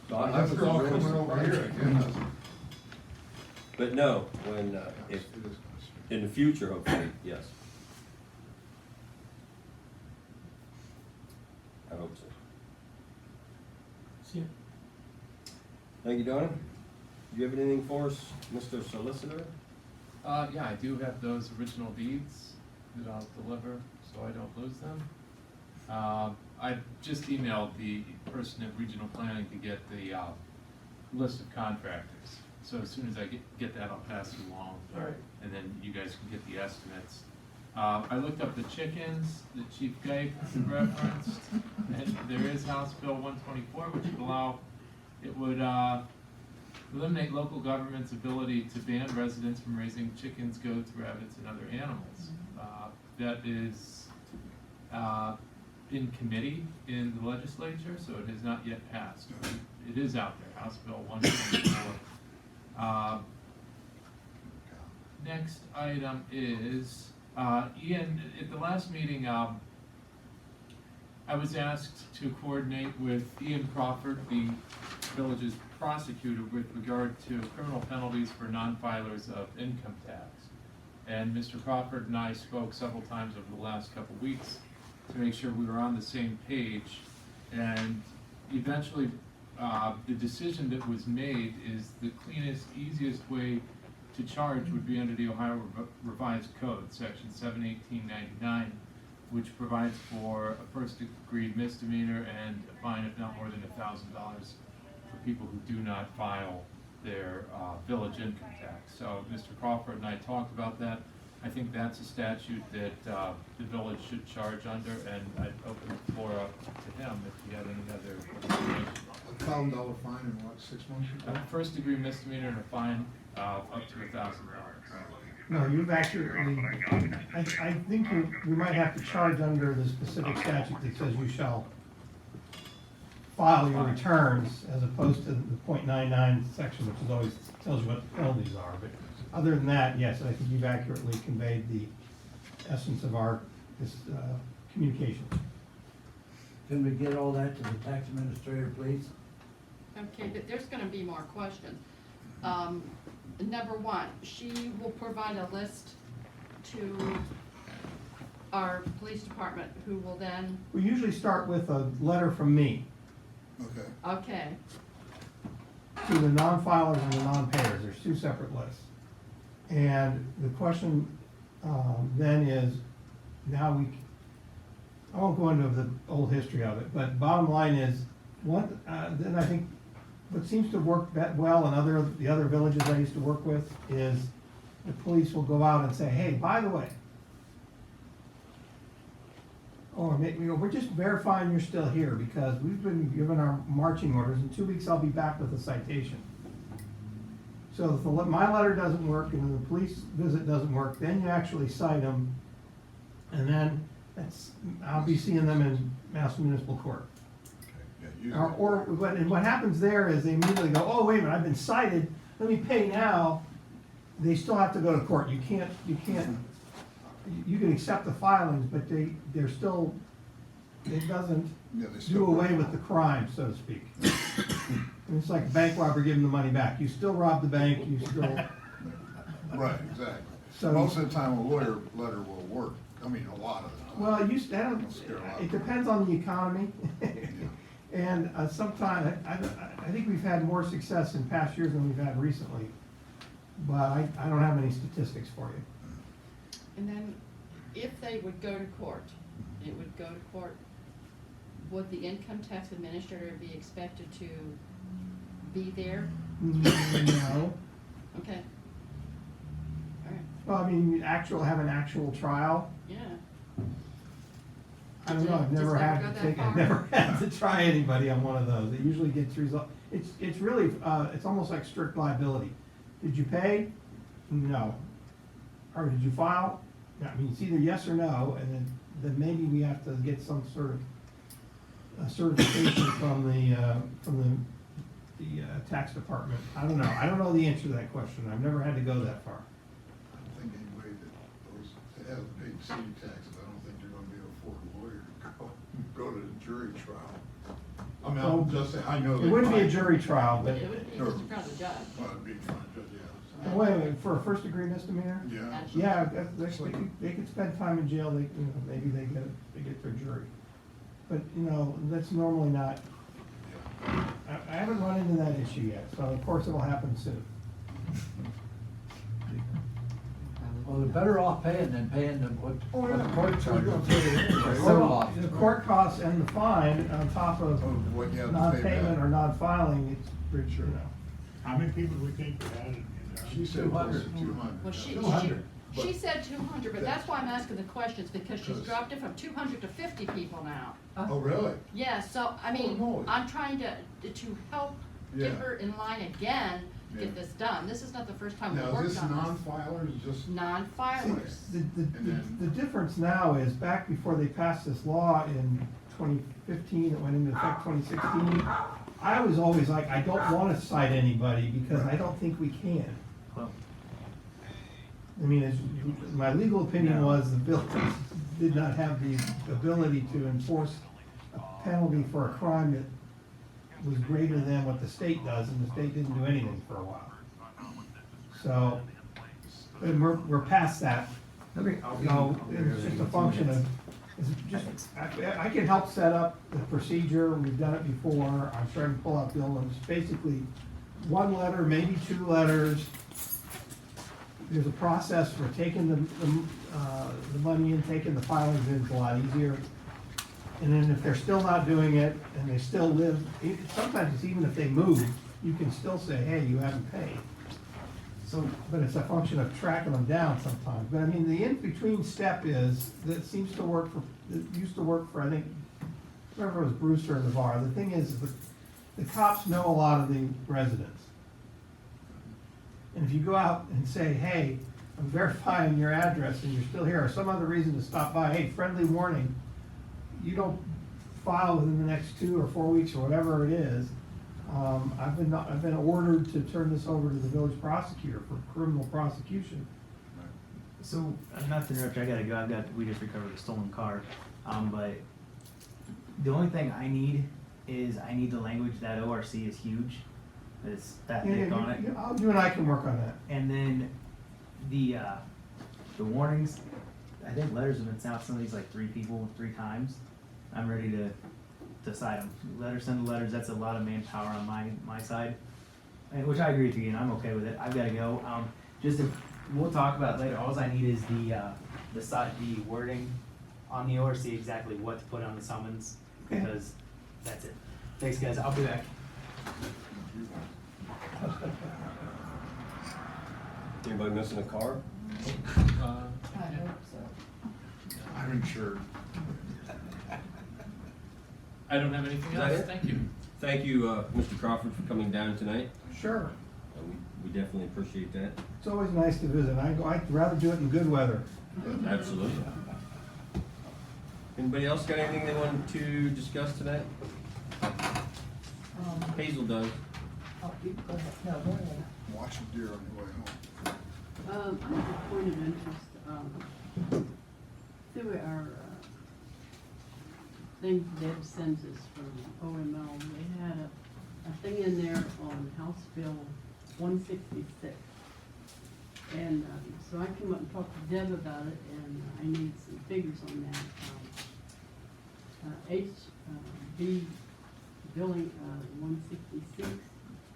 [SPEAKER 1] So I
[SPEAKER 5] That's
[SPEAKER 1] was
[SPEAKER 5] all
[SPEAKER 1] really
[SPEAKER 5] coming over here, I
[SPEAKER 1] surprised.
[SPEAKER 5] guess.
[SPEAKER 1] But no, when, if,
[SPEAKER 5] It is kind of strange.
[SPEAKER 1] in the future, hopefully, yes. I hope so.
[SPEAKER 8] See ya.
[SPEAKER 1] Thank you, Donna. Do you have anything for us, Mr. Solicitor?
[SPEAKER 10] Yeah, I do have those original deeds that I'll deliver, so I don't lose them. I just emailed the person at Regional Planning to get the, list of contractors. So as soon as I get that, I'll pass it along.
[SPEAKER 8] All right.
[SPEAKER 10] And then you guys can get the estimates. I looked up the chickens that Chief Gay referenced, and there is House Bill 124, which would allow, it would, eliminate local government's ability to ban residents from raising chickens, goats, rabbits, and other animals. That is in committee in the legislature, so it has not yet passed. It is out there, House Bill 124. Next item is, Ian, at the last meeting, I was asked to coordinate with Ian Crawford, the village's prosecutor, with regard to criminal penalties for non-filers of income tax. And Mr. Crawford and I spoke several times over the last couple weeks to make sure we were on the same page. And eventually, the decision that was made is the cleanest, easiest way to charge would be under the Ohio Revised Code, section 71899, which provides for a first-degree misdemeanor and a fine of not more than $1,000 for people who do not file their village income tax. So Mr. Crawford and I talked about that. I think that's a statute that the village should charge under, and I'd open the floor up to him if you have any other information.
[SPEAKER 5] $1,000 fine in what, 6 months? you said?
[SPEAKER 10] First-degree misdemeanor and a fine up to $1,000.
[SPEAKER 2] No, you've actually, I think you might have to charge under the specific statute that says you shall file your returns as opposed to the .99 section, which is always, tells you what the penalties are. But other than that, yes, I think you've accurately conveyed the essence of this communication.
[SPEAKER 6] Can we get all that to the tax administrator, please?
[SPEAKER 4] Okay, but there's gonna be more questions. Number one, she will provide a list to our police department, who will then,
[SPEAKER 2] We usually start with a letter from me
[SPEAKER 5] Okay.
[SPEAKER 4] okay,
[SPEAKER 2] to the non-filers and the non-payers. There's two separate lists. And the question then is, now I won't go into the old history of it, but bottom line is, then I think what seems to work well in the other villages I used to work with is the police will go out and say, hey, by the way, or we're just verifying you're still here because we've been given our marching orders. In 2 weeks, I'll be back with a citation. So if my letter doesn't work and the police visit doesn't work, then you actually cite them. And then I'll be seeing them in Mass Municipal Court.
[SPEAKER 5] Yeah, usually.
[SPEAKER 2] And what happens there is they immediately go, oh, wait a minute, I've been cited, let me pay now. They still have to go to court. You can accept the filings, but it doesn't
[SPEAKER 5] Yeah, they still
[SPEAKER 2] do away
[SPEAKER 5] work.
[SPEAKER 2] with the crime, so to speak. And it's like a bank robber giving the money back. You still rob the bank, you still,
[SPEAKER 5] Right, exactly.
[SPEAKER 2] So-
[SPEAKER 5] Most of the time, a lawyer letter will work. I mean, a lot of the time.
[SPEAKER 2] well,
[SPEAKER 5] Scare a lot of
[SPEAKER 2] it depends on the economy. And sometimes, I think we've had more success in past years than we've had recently, but I don't have any statistics for you.
[SPEAKER 4] And then if they would go to court, it would go to court, would the income tax administrator be expected to be there?
[SPEAKER 2] No.
[SPEAKER 4] Okay. All right,
[SPEAKER 2] Well, I mean, have an actual trial.
[SPEAKER 4] yeah.
[SPEAKER 2] I don't know, I've
[SPEAKER 4] Does it
[SPEAKER 2] never
[SPEAKER 4] ever
[SPEAKER 2] had
[SPEAKER 4] go
[SPEAKER 2] to
[SPEAKER 4] that
[SPEAKER 2] take, I've
[SPEAKER 4] far?
[SPEAKER 2] never had to try anybody on one of those. It usually gets resolved. It's really, it's almost like strict liability. Did you pay? No. Or did you file? I mean, it's either yes or no, and then maybe we have to get some sort of certification from the tax department. I don't know. I don't know the answer to that question. I've never had to go that far.
[SPEAKER 5] I don't think anybody that has paid city taxes, I don't think they're gonna be able to afford a lawyer to go to the jury trial. I mean, I'm just saying, I know.
[SPEAKER 2] It wouldn't be a jury trial, but,
[SPEAKER 4] It would be just in front of the judge.
[SPEAKER 5] Well, it'd be fine, yeah.
[SPEAKER 2] wait a minute, for a first degree misdemeanor?
[SPEAKER 5] Yeah.
[SPEAKER 2] Yeah, they could spend time in jail, maybe they get their jury. But, that's normally not, I haven't run into that issue yet, so of course it'll happen soon.
[SPEAKER 6] Well, they're better off paying than paying them what the court charges.
[SPEAKER 2] Well, the court costs and the fine on top of
[SPEAKER 5] What you have to pay
[SPEAKER 2] non-payment
[SPEAKER 5] back.
[SPEAKER 2] or non-filing, it's pretty sure now.
[SPEAKER 7] How many people do we think we had in there?
[SPEAKER 5] She said close to 200.
[SPEAKER 4] Well, she
[SPEAKER 2] 200.
[SPEAKER 4] said 200, but that's why I'm asking the questions, because she's
[SPEAKER 5] Because-
[SPEAKER 4] dropped it from 200 to 50 people now.
[SPEAKER 5] Oh, really?
[SPEAKER 4] Yeah, so, I mean,
[SPEAKER 5] Oh, no.
[SPEAKER 4] I'm trying to help get
[SPEAKER 5] Yeah.
[SPEAKER 4] her in line again,
[SPEAKER 5] Yeah.
[SPEAKER 4] get this done. This is not the first time we've
[SPEAKER 5] Now, is
[SPEAKER 4] worked
[SPEAKER 5] this
[SPEAKER 4] on this.
[SPEAKER 5] non-filers, just?
[SPEAKER 4] Non-filers.
[SPEAKER 2] The difference now is, back before they passed this law in 2015, it went into effect 2016, I was always like, I don't want to cite anybody because I don't think we can.
[SPEAKER 11] Well,
[SPEAKER 2] I mean, my legal opinion was the bill did not have the ability to enforce a penalty for a crime that was greater than what the state does, and the state didn't do anything for a while. So, and we're past that. It's just a function of, I can help set up the procedure, we've done it before, I'm starting to pull out bill, and it's basically one letter, maybe two letters. There's a process for taking the money and taking the filings in, it's a lot easier. And then if they're still not doing it, and they still live, sometimes it's even if they move, you can still say, hey, you haven't paid. So, but it's a function of tracking them down sometimes. But I mean, the in-between step is, that seems to work for, it used to work for, I think, whoever was Brewster in the bar. The thing is, the cops know a lot of the residents. And if you go out and say, hey, I'm verifying your address and you're still here, or some other reason to stop by, hey, friendly warning, you don't file within the next 2 or 4 weeks or whatever it is, I've been ordered to turn this over to the village prosecutor for criminal prosecution.
[SPEAKER 11] so, not to interrupt you, I gotta go, we just recovered a stolen car, but the only thing I need is, I need the language that ORC is huge, it's that thick on it.
[SPEAKER 2] You and I can work on that.
[SPEAKER 11] And then the warnings, I think letters have been sent out, some of these like 3 people 3 times. I'm ready to decide them. Send the letters, that's a lot of manpower on my side. And which I agree with you, and I'm okay with it. I've gotta go. We'll talk about it later. All I need is the wording on the ORC, exactly what to put on the summons,
[SPEAKER 2] Okay.
[SPEAKER 11] because that's it. Thanks, guys. I'll be back.
[SPEAKER 1] Anybody missing a car?
[SPEAKER 3] I hope so.
[SPEAKER 5] I'm insured.
[SPEAKER 10] I don't have anything
[SPEAKER 1] Is that
[SPEAKER 10] else,
[SPEAKER 1] it?
[SPEAKER 10] thank you.
[SPEAKER 1] Thank you, Mr. Crawford, for coming down tonight.
[SPEAKER 2] Sure.
[SPEAKER 1] We definitely appreciate that.
[SPEAKER 2] It's always nice to visit. I'd rather do it in good weather.
[SPEAKER 1] Absolutely. Anybody else got anything they wanted to discuss tonight? Hazel does.
[SPEAKER 3] Oh, you go ahead. No, go ahead.
[SPEAKER 5] Watch the deer on your way home.
[SPEAKER 13] I have a point of interest, through our, thing Deb sends us from OML, they had a thing in there on House Bill 166. And, so I came up and talked to Deb about it, and I need some figures on that. HB billing, 166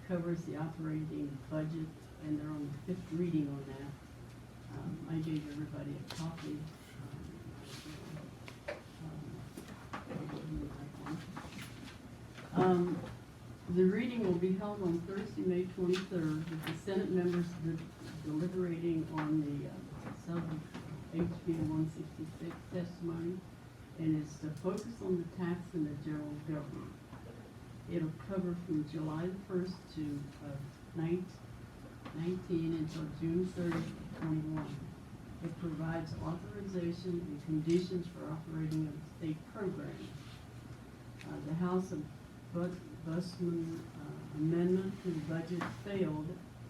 [SPEAKER 13] covers the operating budget, and they're on the fifth reading on that. I gave everybody a copy. The reading will be held on Thursday, May 23rd, with the Senate members deliberating on the HB 166 testimony, and it's to focus on the tax and the general government. It'll cover from July the 1st to 19 until June 30th, 21. It provides authorization and conditions for operating of the state program. The House of Busman amendment to the budget failed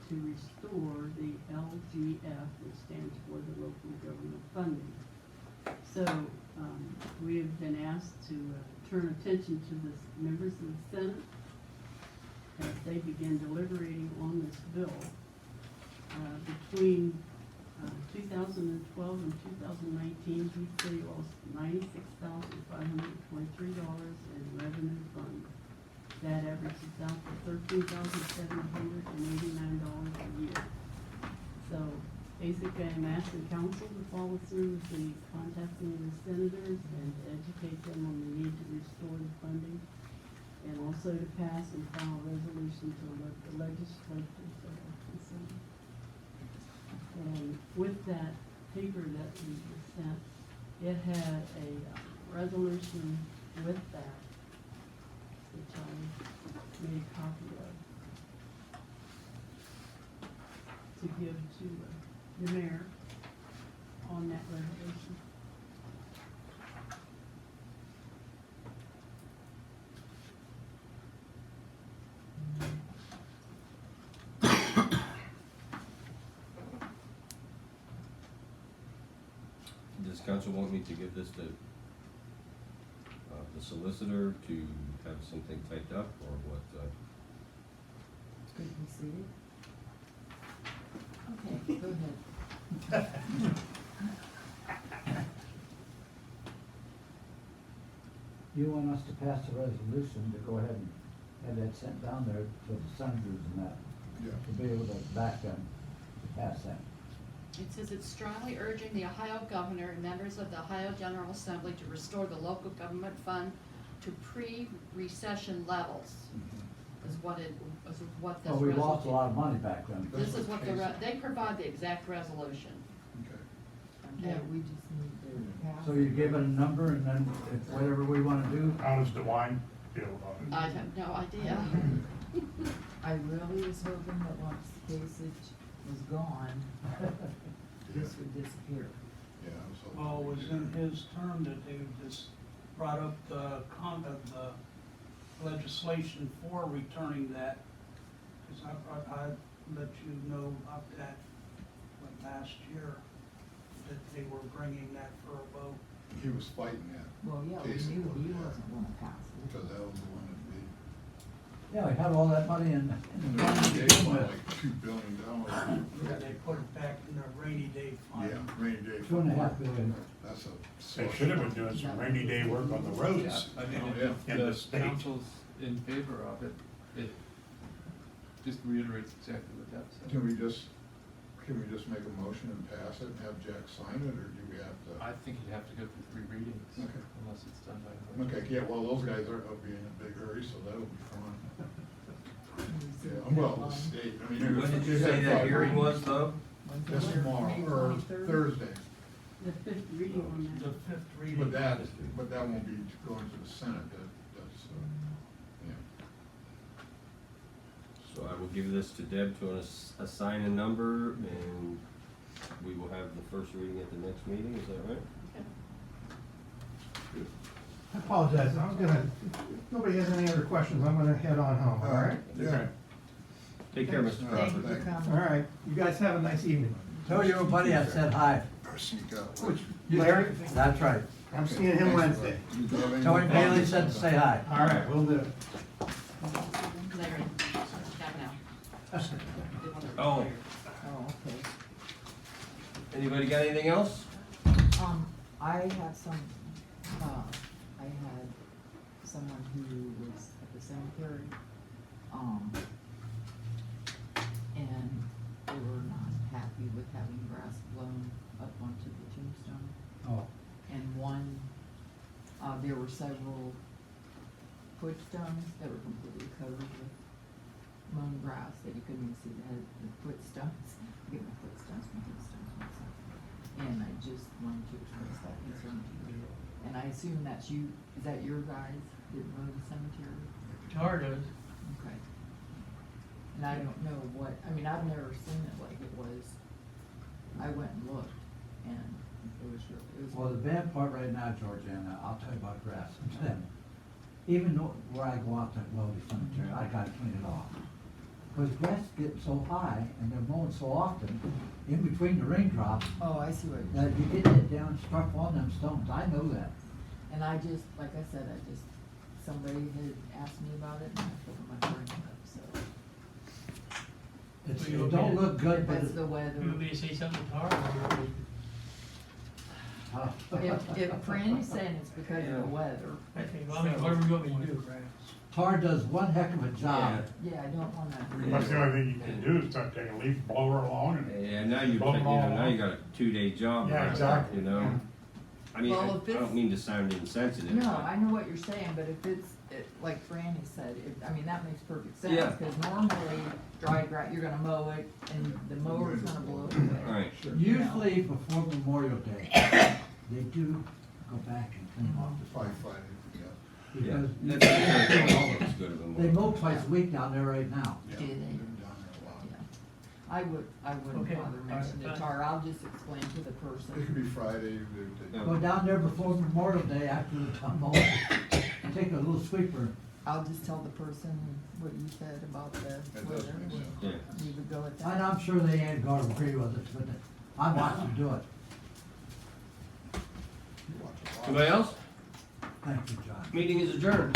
[SPEAKER 13] to restore the LGF, which stands for the local government funding. So we have been asked to turn attention to the members of the Senate as they begin deliberating on this bill. Between 2012 and 2019, Peach City lost $96,523 in revenue funds. That averages out to $13,789 a year. So basically, I'm asking council to follow through with the contacting the senators and to educate them on the need to restore the funding, and also to pass and file a resolution to alert the legislators of our concern. And with that paper that we were sent, it had a resolution with that, which I made a copy of, to give to the mayor on that resolution.
[SPEAKER 1] Does council want me to give this to the solicitor to have something typed up, or what?
[SPEAKER 3] Could we see it? Okay, go ahead.
[SPEAKER 6] You want us to pass a resolution to go ahead and have that sent down there to the senators and that,
[SPEAKER 5] Yeah.
[SPEAKER 6] to be able to back them to pass that.
[SPEAKER 4] It says it's strongly urging the Ohio governor and members of the Ohio General Assembly to restore the local government fund to pre-recession levels, is what this
[SPEAKER 6] Well, we lost a
[SPEAKER 4] resolution.
[SPEAKER 6] lot of money back then.
[SPEAKER 4] This is what they provide the exact resolution.
[SPEAKER 5] Okay.
[SPEAKER 3] Yeah,
[SPEAKER 4] Okay.
[SPEAKER 3] we just need to pass.
[SPEAKER 6] So you give it a number and then if whatever we wanna do,
[SPEAKER 7] How does DeWine feel about it?
[SPEAKER 4] I have no idea.
[SPEAKER 3] I really was hoping that once Kasich was gone, this would disappear.
[SPEAKER 5] Yeah, I was hoping.
[SPEAKER 2] Well, it was in his term that they just brought up the legislation for returning that. Cause I let you know about that last year, that they were bringing that for a vote.
[SPEAKER 5] He was fighting that,
[SPEAKER 3] Well, yeah, we
[SPEAKER 5] Kasich
[SPEAKER 3] knew
[SPEAKER 5] was,
[SPEAKER 3] he
[SPEAKER 5] yeah.
[SPEAKER 3] wasn't gonna pass it.
[SPEAKER 5] because that was the one that we,
[SPEAKER 6] yeah, we had all that money in
[SPEAKER 5] and
[SPEAKER 6] the
[SPEAKER 5] they
[SPEAKER 6] fund to
[SPEAKER 5] gave
[SPEAKER 6] begin
[SPEAKER 5] him
[SPEAKER 6] with.
[SPEAKER 5] like $2 billion.
[SPEAKER 2] Yeah, they put it back in the rainy day fund.
[SPEAKER 5] Yeah, rainy day.
[SPEAKER 6] 2.5 billion.
[SPEAKER 5] That's a.
[SPEAKER 7] They should have been doing some rainy day work on the roads.
[SPEAKER 10] I mean,
[SPEAKER 5] Oh,
[SPEAKER 10] if
[SPEAKER 5] yeah.
[SPEAKER 7] In the
[SPEAKER 10] the
[SPEAKER 7] state.
[SPEAKER 10] council's in favor of it, it just reiterates exactly what Deb said.
[SPEAKER 5] Can we just make a motion and pass it and have Jack sign it, or do we have to?
[SPEAKER 10] I think you'd have to go through 3 readings,
[SPEAKER 5] Okay.
[SPEAKER 10] unless it's done by.
[SPEAKER 5] Okay, yeah, well, those guys aren't gonna be in a big hurry, so that'll be fun.
[SPEAKER 3] Is it
[SPEAKER 5] Yeah, well, the
[SPEAKER 3] deadline?
[SPEAKER 5] state, I mean.
[SPEAKER 1] When did you
[SPEAKER 5] had
[SPEAKER 1] say that
[SPEAKER 5] 5
[SPEAKER 1] hearing
[SPEAKER 5] readings.
[SPEAKER 1] was, though?
[SPEAKER 3] When's the
[SPEAKER 5] That's
[SPEAKER 3] hearing?
[SPEAKER 5] tomorrow,
[SPEAKER 3] May
[SPEAKER 5] or
[SPEAKER 3] 23rd?
[SPEAKER 5] Thursday,
[SPEAKER 13] The fifth reading on
[SPEAKER 2] The
[SPEAKER 13] that.
[SPEAKER 2] fifth reading.
[SPEAKER 5] but that won't be going to the Senate, that's, yeah.
[SPEAKER 1] So I will give this to Deb to assign a number, and we will have the first reading at the next meeting, is that right?
[SPEAKER 2] I apologize, I was gonna, if nobody has any other questions, I'm gonna head on home, all right?
[SPEAKER 5] Yeah.
[SPEAKER 1] Take care, Mr.
[SPEAKER 3] Thank you
[SPEAKER 1] Crawford.
[SPEAKER 3] for
[SPEAKER 2] All
[SPEAKER 3] coming.
[SPEAKER 2] right, you guys have a nice evening.
[SPEAKER 6] Tell your buddy I said hi.
[SPEAKER 5] Or sneak out.
[SPEAKER 2] Larry,
[SPEAKER 6] That's right.
[SPEAKER 2] I'm seeing him Wednesday.
[SPEAKER 6] Tell him Bailey said to say hi.
[SPEAKER 2] All right, we'll do.
[SPEAKER 4] Larry, back now.
[SPEAKER 1] Oh,
[SPEAKER 3] Oh, okay.
[SPEAKER 1] anybody got anything else?
[SPEAKER 3] I have some, I had someone who was at the cemetery. And they were not happy with having grass blown up onto the tombstone.
[SPEAKER 6] Oh,
[SPEAKER 3] And one, there were several footstones that were completely covered with mown grass that you couldn't even see the head, the footstones. I get my footstones myself. And I just wanted to express that concern to you. And I assume that's you, is that your guys that mow the cemetery?
[SPEAKER 8] Tar does.
[SPEAKER 3] Okay. And I don't know what, I mean, I've never seen it like it was. I went and looked and it was
[SPEAKER 6] well, the bad part right now, Georgiana, I'll tell you about grass. Even though where I go out to mow the cemetery, I gotta clean it off. Cause grass gets so high and they're mowing so often, in between the raindrops,
[SPEAKER 3] Oh, I see what you're
[SPEAKER 6] that
[SPEAKER 3] saying.
[SPEAKER 6] you get it down, struck on them stones, I know that.
[SPEAKER 3] And I just, like I said, somebody had asked me about it and I told them I'd bring it up, so.
[SPEAKER 6] It's,
[SPEAKER 8] Well, you
[SPEAKER 6] it don't
[SPEAKER 8] okay?
[SPEAKER 6] look good,
[SPEAKER 3] If
[SPEAKER 6] but
[SPEAKER 3] it's
[SPEAKER 6] it's,
[SPEAKER 3] the weather.
[SPEAKER 8] You want me to say something to Tar? or-
[SPEAKER 3] If Franny's saying it's because of the weather.
[SPEAKER 8] I think, well, I mean, whatever you want me to do, right?
[SPEAKER 6] Tar does one heck of a job.
[SPEAKER 3] Yeah, I don't wanna.
[SPEAKER 7] That's the only thing you can do is start taking a leaf blower along and.
[SPEAKER 1] Yeah, now you,
[SPEAKER 7] Blow them all
[SPEAKER 1] now you
[SPEAKER 7] off.
[SPEAKER 1] got a 2-day job.
[SPEAKER 7] Yeah,
[SPEAKER 1] right?
[SPEAKER 7] exactly.
[SPEAKER 1] You know? I mean,
[SPEAKER 3] Well, if
[SPEAKER 1] I don't
[SPEAKER 3] it's-
[SPEAKER 1] mean to sound insensitive.
[SPEAKER 3] No,
[SPEAKER 1] but-
[SPEAKER 3] I know what you're saying, but if like Franny said, I mean, that makes perfect sense.
[SPEAKER 1] Yeah.
[SPEAKER 3] Cause normally, dry grass, you're gonna mow it and the mower's gonna blow it away.
[SPEAKER 1] All right.
[SPEAKER 6] Usually before Memorial Day, they do go back and clean off the
[SPEAKER 5] Probably
[SPEAKER 6] site.
[SPEAKER 5] Friday, yeah.
[SPEAKER 1] Yeah,
[SPEAKER 6] Because
[SPEAKER 1] that's all looks good of them.
[SPEAKER 6] they mow twice a week down there right now.
[SPEAKER 5] Yeah,
[SPEAKER 3] Do they?
[SPEAKER 5] I've been down there a lot.
[SPEAKER 3] Yeah. I wouldn't
[SPEAKER 8] Okay,
[SPEAKER 3] bother mentioning the
[SPEAKER 8] fine.
[SPEAKER 3] tar, I'll just explain to the
[SPEAKER 5] It could
[SPEAKER 3] person.
[SPEAKER 5] be Friday,
[SPEAKER 1] Yeah.
[SPEAKER 6] Go down there before Memorial Day after the done mowing, and take a little sweeper.
[SPEAKER 3] I'll just tell the person what you said about the
[SPEAKER 5] That does
[SPEAKER 3] weather.
[SPEAKER 5] make sense.
[SPEAKER 1] Yeah.
[SPEAKER 3] We would go with
[SPEAKER 6] And
[SPEAKER 3] that.
[SPEAKER 6] I'm sure they ain't gonna agree with it, but I'm watching them do it.
[SPEAKER 5] You watch a lot.
[SPEAKER 1] Anybody else?
[SPEAKER 6] Thank you, John.
[SPEAKER 1] Meeting is adjourned.